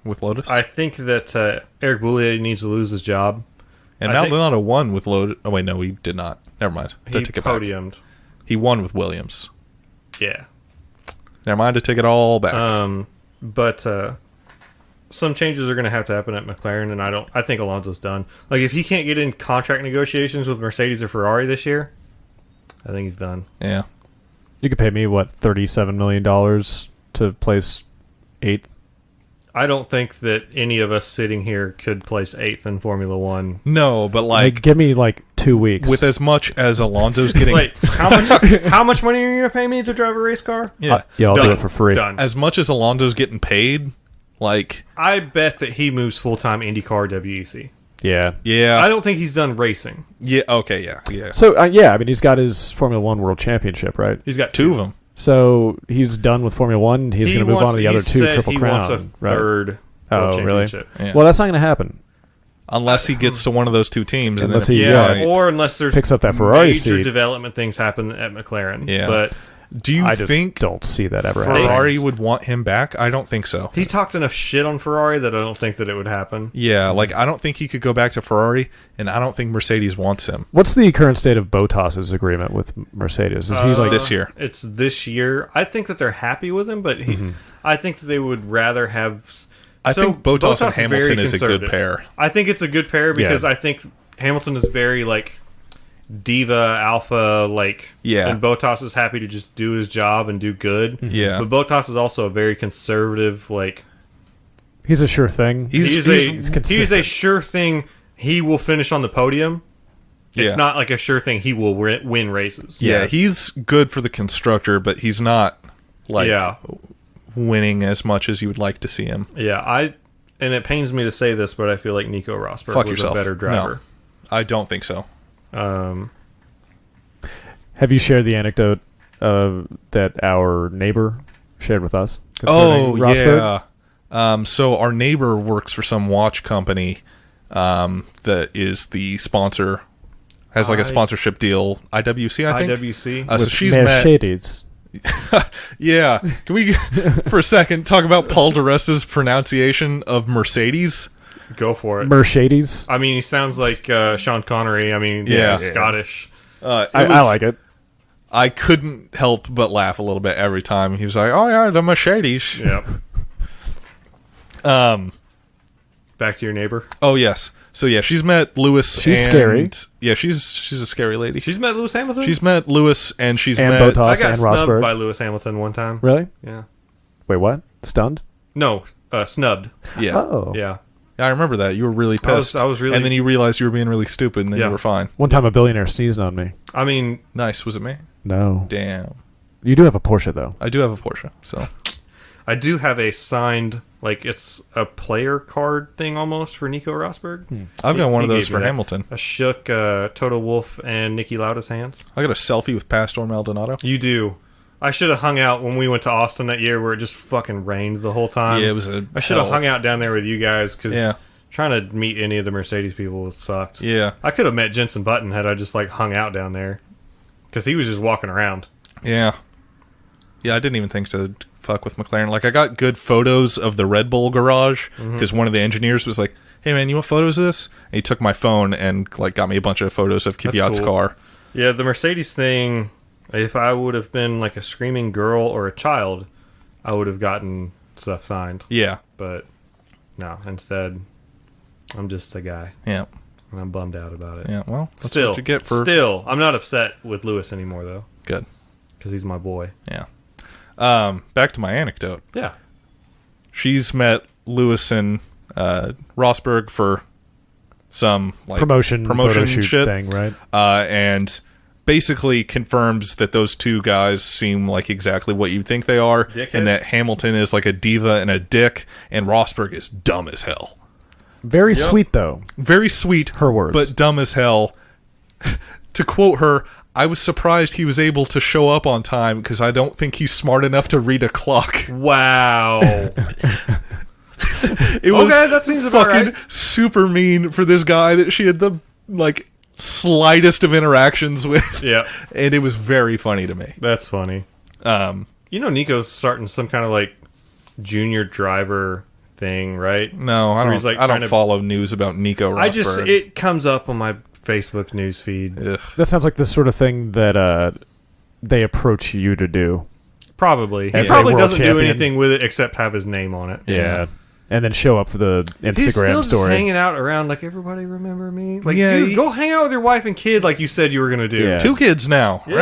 with Lotus, I think that Eric Boulier needs to lose his job. and I think- Maldonado won with Lotus. Oh wait, no, he did not. Never mind. He Take it back. podiumed. He won with Williams. Yeah. Never mind. To take it all back. But some changes are going to happen at McLaren, and I think Alonso's done. Like, if he can't get in contract negotiations with Mercedes or Ferrari this year, I think he's done. Yeah. You could pay me, what, $37 million to place 8th? I don't think that any of us sitting here could place 8th in Formula One. No, but like Give me, 2 weeks. with as much as Alonso's getting, Wait, how much money are you going to pay me to drive a race car? yeah, I'll do Done. it for free. Done. as much as Alonso's getting paid, like I bet that he moves full-time IndyCar WEC. Yeah. yeah, I don't think he's done racing. yeah, okay, yeah. So, yeah, I mean, he's got his Formula One World Championship, right? He's got Two of them. So, he's done with Formula One. He's going to move on to the other two said Triple he Crown. wants a right? third World Oh, really? Championship. Yeah. Well, that's not going to happen. Unless he gets to one of those two teams, and Unless then he- Yeah, Yeah. or unless there's Picks up that Ferrari major seat. development things happen at McLaren. Yeah. But do you I just think don't see that ever happening. Ferrari would want him back? I don't think so. he talked enough shit on Ferrari that I don't think that it would happen. Yeah, like I don't think he could go back to Ferrari, and I don't think Mercedes wants him. What's the current state of Bottas's agreement with Mercedes? Is he this year. It's this year. I think that they're happy with him, but I think that they would rather have. I think Bottas and is very Hamilton is a good conservative. pair. I think it's a good pair because Yeah. I think Hamilton is very like diva alpha, like, Yeah. and Bottas is happy to just do his job and do good. Yeah. But Bottas is also a very conservative, like, He's a sure thing. he's consistent. a sure thing. He will finish on the podium. It's Yeah. not like a sure thing he will win races. Yeah, he's good for the constructor, but he's not like Yeah. winning as much as you would like to see him. Yeah, and it pains me to say this, but I feel like Nico Rosberg Fuck was yourself. a better driver. No, I don't think so. Have you shared the anecdote that our neighbor shared with us? Oh, concerning Rosberg? yeah. So our neighbor works for some watch company that is the sponsor, has like a sponsorship deal. IWC, I think. IWC. So With she's met. Mercedes. Yeah. Can we, for a second, talk about Paul di Resta's pronunciation of Mercedes? Go for it. Mercedes. I mean, he sounds like Sean Connery. I mean, Yeah. Scottish. I like it. I couldn't help but laugh a little bit every time. He was like, "Oh yeah, the Mercedes." Yep. Back to your neighbor. Oh yes. So yeah, she's met Lewis. She's and, scary. Yeah, she's a scary lady. She's met Lewis Hamilton? She's met Lewis and she's And met Bottas. I got and snubbed Rosberg. by Lewis Hamilton one time. Really? Yeah. Wait, what? Stunned? No, snubbed. Yeah. Oh. Yeah. I remember that. You were really pissed. I was really- And then you realized you were being really stupid, and then Yeah. you were fine. One time a billionaire sneezed on me. I mean, Nice. Was it me? No. Damn. You do have a Porsche, though. I do have a Porsche, so I do have a signed, like, it's a player card thing almost for Nico Rosberg. I've got one of He those gave me for that. Hamilton. I shook Toto Wolff and Nicky Lauda's hands. I got a selfie with Pastor Maldonado. You do. I should have hung out when we went to Austin that year where it just fucking rained the whole time. Yeah, it was a I should have hell. hung out down there with you guys because Yeah. trying to meet any of the Mercedes people sucked. Yeah. I could have met Jensen Button had I just like hung out down there because he was just walking around. Yeah. Yeah, I didn't even think to fuck with McLaren. Like, I got good photos of the Red Bull garage because one of the engineers was like, "Hey, man, you want photos of this?" And he took my phone and like got me a bunch of photos of Kvyat's cool. car. Yeah, the Mercedes thing, if I would have been like a screaming girl or a child, I would have gotten stuff signed. Yeah. But no, instead, I'm just a guy. Yeah. And I'm bummed out about it. Yeah. Well, that's Still, what you get for still, I'm not upset with Lewis anymore, though, good. because he's my boy. Yeah. Back to my anecdote. Yeah. She's met Lewis and Rosberg for some like Promotion photo shoot shit thing, right? and basically confirms that those two guys seem like exactly what you think they are, Dickheads? and that Hamilton is like a diva and a dick, and Rosberg is dumb as hell. Very Yep. sweet, though. Very sweet, Her words. but dumb as hell. To quote her, I was surprised he was able to show up on time because I don't think he's smart enough to read a clock. Wow. It was that seems about fucking right. super mean for this guy that she had the slightest of interactions with. Yeah. And it was very funny to me. That's funny. Nico's starting some kind of junior driver thing, right? No, I don't. I don't follow news about Nico Rosberg. It comes up on my Facebook news feed. Ugh. That sounds like the sort of thing that they approach you to do. Probably. He As probably a world doesn't do champion. anything with it except have his name on it. Yeah. And then show up for the Instagram He's still story. just hanging out around everybody remember me? Yeah, go hang out with your wife and kid like you said you were going to do. Yeah. 2 kids now. Yeah.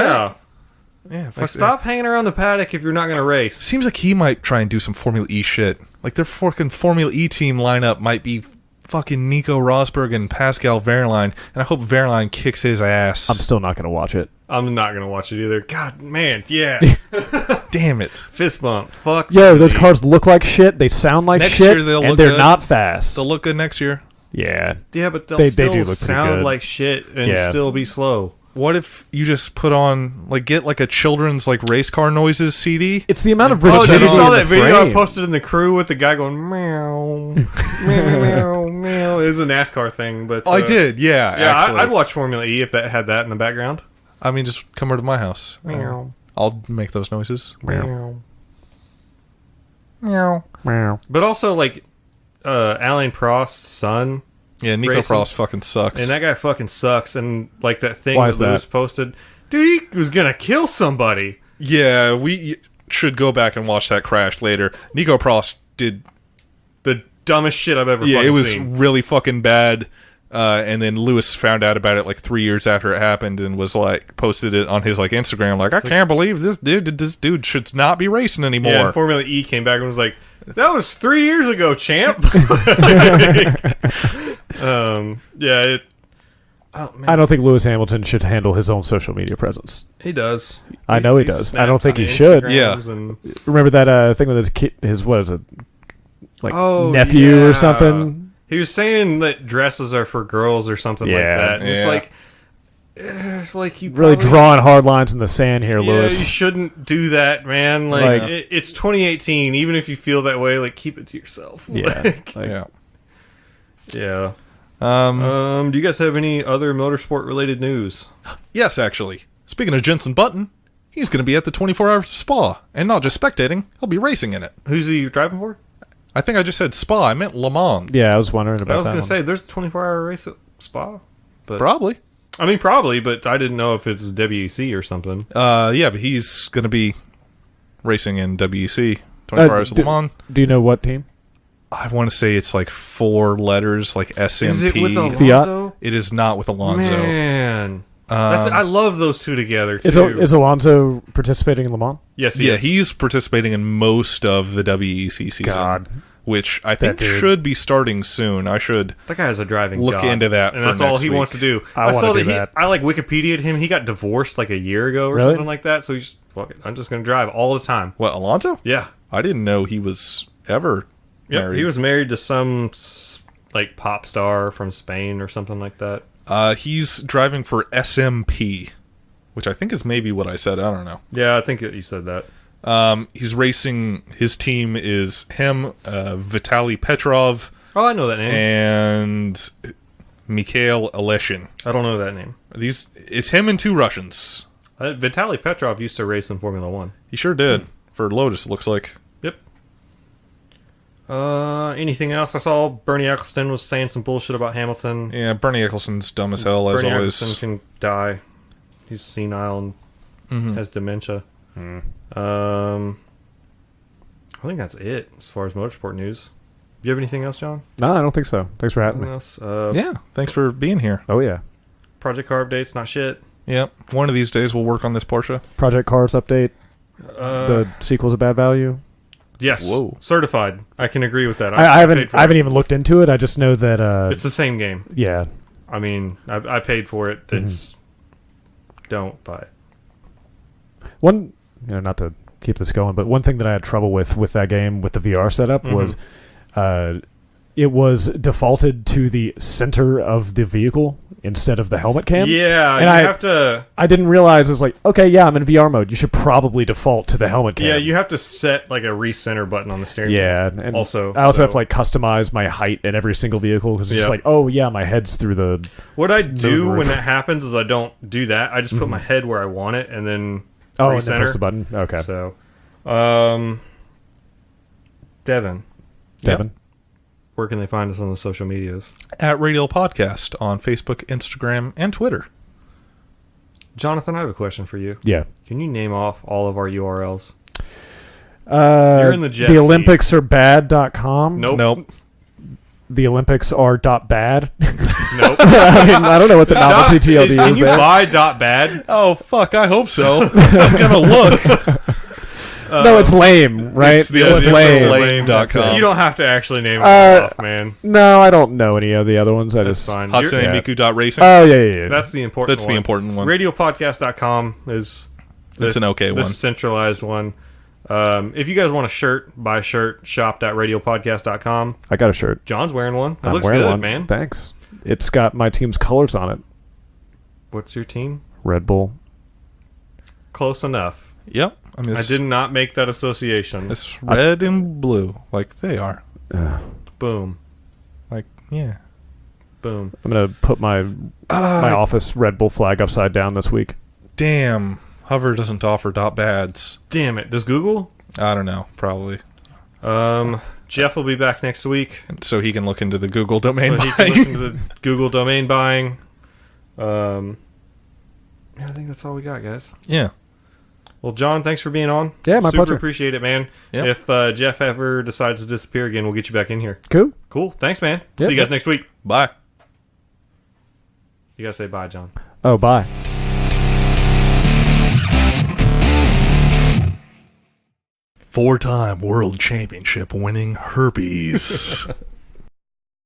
Right? Yeah. Stop hanging around the paddock if you're not going to race. Seems like he might try and do some Formula E shit. Their fucking Formula E team lineup might be fucking Nico Rosberg and Pascal Wehrlein, and I hope Wehrlein kicks his ass. I'm still not going to watch it. I'm not going to watch it either. God, man, yeah. Damn it. Fist bump. Fuck. Yo, those cars look like shit. They sound like Next shit. year they'll and look they're good. not fast. They'll look good next year. Yeah. Yeah, but They still do look pretty sound good. like shit and still be slow. What if you just put on, get a children's, race car noises CD? It's the amount of Oh, rigidity did you saw in that the video I frame. posted in the crew with the guy going meow, meow, meow? It was a NASCAR thing, but I did, yeah. Yeah, actually. I'd watch Formula E if that had that in the background. I mean, just come over to my house. Meow, I'll make those noises. meow, Meow. Meow. but also Alain Prost's son. Yeah, Nico Racing. Prost fucking sucks. And that guy fucking sucks. And that thing Why that is that? Lewis posted, dude, he was gonna kill somebody. Yeah, we should go back and watch that crash later. Nico Prost did... The dumbest shit I've ever. Yeah, fucking it was seen. really fucking bad. And then Lewis found out about it 3 years after it happened and was posted it on his Instagram. I can't believe this dude should not be racing anymore. Yeah, and Formula E came back and was like, that was 3 years ago, champ. Yeah. Oh, man. I don't think Lewis Hamilton should handle his own social media presence. He does. I know he does. I don't think he snaps should. on Yeah. Instagrams and- Remember that thing with his kid, what is it? Oh, Nephew yeah. or something? He was saying that dresses are for girls or something like Yeah. that. And Yeah. it's like you Really probably- drawing hard lines in the sand here, Yeah, Lewis. you shouldn't do that, man. It's 2018. Even if you feel that way, keep it to yourself. Yeah. Yeah. Yeah. Um, Do you guys have any other motorsport related news? yes, actually. Speaking of Jensen Button, he's going to be at the 24 Hours of Spa. And not just spectating, he'll be racing in it. Who's he driving for? I think I just said Spa. I meant Le Mans. Yeah, I was wondering about I was that going to one. say there's a 24-hour race at Spa. But Probably. I mean, probably, but I didn't know if it's WEC or something. Yeah, but he's going to be racing in WEC, 24 Hours of Le Mans. Do you know what team? I want to say it's 4 letters, SMP. Is it with Fiat? Alonso? It is not with Alonso. Man. I love those two together, too. Is Alonso participating in Le Mans? Yes, Yeah, is. he's participating in most of the WEC season. God. Which I think That dude. should be starting soon. I should. That guy's a driving Look god. into that and for that's all next he week. wants to do. I saw wanna that do that. I Wikipedia'd him. He got divorced a year ago or Really? something like that. So he's fuck it. I'm just gonna drive all the time. What, Alonso? Yeah. I didn't know he was ever Yep. married. He was married to some pop star from Spain or something like that. He's driving for SMP, which I think is maybe what I said. I don't know. Yeah, I think you said that. He's racing. His team is him, Vitaly Petrov, Oh, I know that name. and Mikhail Aleshin. I don't know that name. It's him and 2 Russians. Vitaly Petrov used to race in Formula One. He sure did. For Lotus, it looks like. Yep. Anything else? I saw Bernie Eccleston was saying some bullshit about Hamilton. Yeah, Bernie Eccleston's dumb as hell, as Bernie always. Eccleston can die. He's senile and has dementia. I think that's it as far as motorsport news. Do you have anything else, John? No, I don't think so. Thanks for having Anything me. else? Yeah, thanks for being here. Oh, yeah. Project car updates, not shit. Yep. One of these days we'll work on this Porsche. Project Cars update. The sequel's a bad value. Yes. Whoa. Certified. I can agree with that. I paid haven't for I haven't it. even looked into it. I just know that It's the same game. yeah. I mean, I paid for it. It's don't buy it. One, not to keep this going, but one thing that I had trouble with that game with the VR setup was, it was defaulted to the center of the vehicle instead of the helmet cam. Yeah, and you have to... I didn't realize, it was like, okay, yeah, I'm in VR mode. You should probably default to the helmet cam. Yeah, you have to set like a recenter button on the steering wheel. Yeah, and I also have to like customize my height in every single vehicle because it's just like, oh yeah, my head's through the... What I do when that happens is I don't do that. I just put my head where I want it and then recenter. And then press the button? Okay. So, Devin. Yep. Where can they find us on the social medias? At Radial Podcast on Facebook, Instagram, and Twitter. Jonathan, I have a question for you. Yeah. Can you name off all of our URLs? You're in the Geoff. TheOlympicsAreBad.com. Nope. The Olympics are .bad. Nope. I don't know what the novelty TLD is. Can you buy .bad? Oh, fuck, I hope so. I'm gonna look. No, it's lame, right? It's lame.com. You don't have to actually name it off, man. No, I don't know any of the other ones. I just fine. HatsuneMiku.racing. Oh, yeah. That's the important one. That's the important one. Radialpodcast.com is it's an okay the one. centralized one. If you guys want a shirt, buy a shirt, shop.radialpodcast.com. I got a shirt. John's wearing one. It I'm looks wearing good, one. man. Thanks. It's got my team's colors on it. What's your team? Red Bull. Close enough. Yep. I mean, I did not make that association. It's red and blue, like they are. Boom. Like, yeah. Boom. I'm going to put my office Red Bull flag upside down this week. Damn. Hover doesn't offer .bads. Damn it. Does Google? I don't know. Probably. Jeff will be back next week. So he can look into the Google domain buying. He can look into the Google domain buying. Yeah, I think that's all we got, guys. Yeah. Well, John, thanks for being on. Yeah, my pleasure. Super appreciate it, man. Yep. If Jeff ever decides to disappear again, we'll get you back in here. Cool. Thanks, man. Yep. See you guys next week. Bye. You gotta say bye, John. Oh, bye. Four-time world championship winning herpes.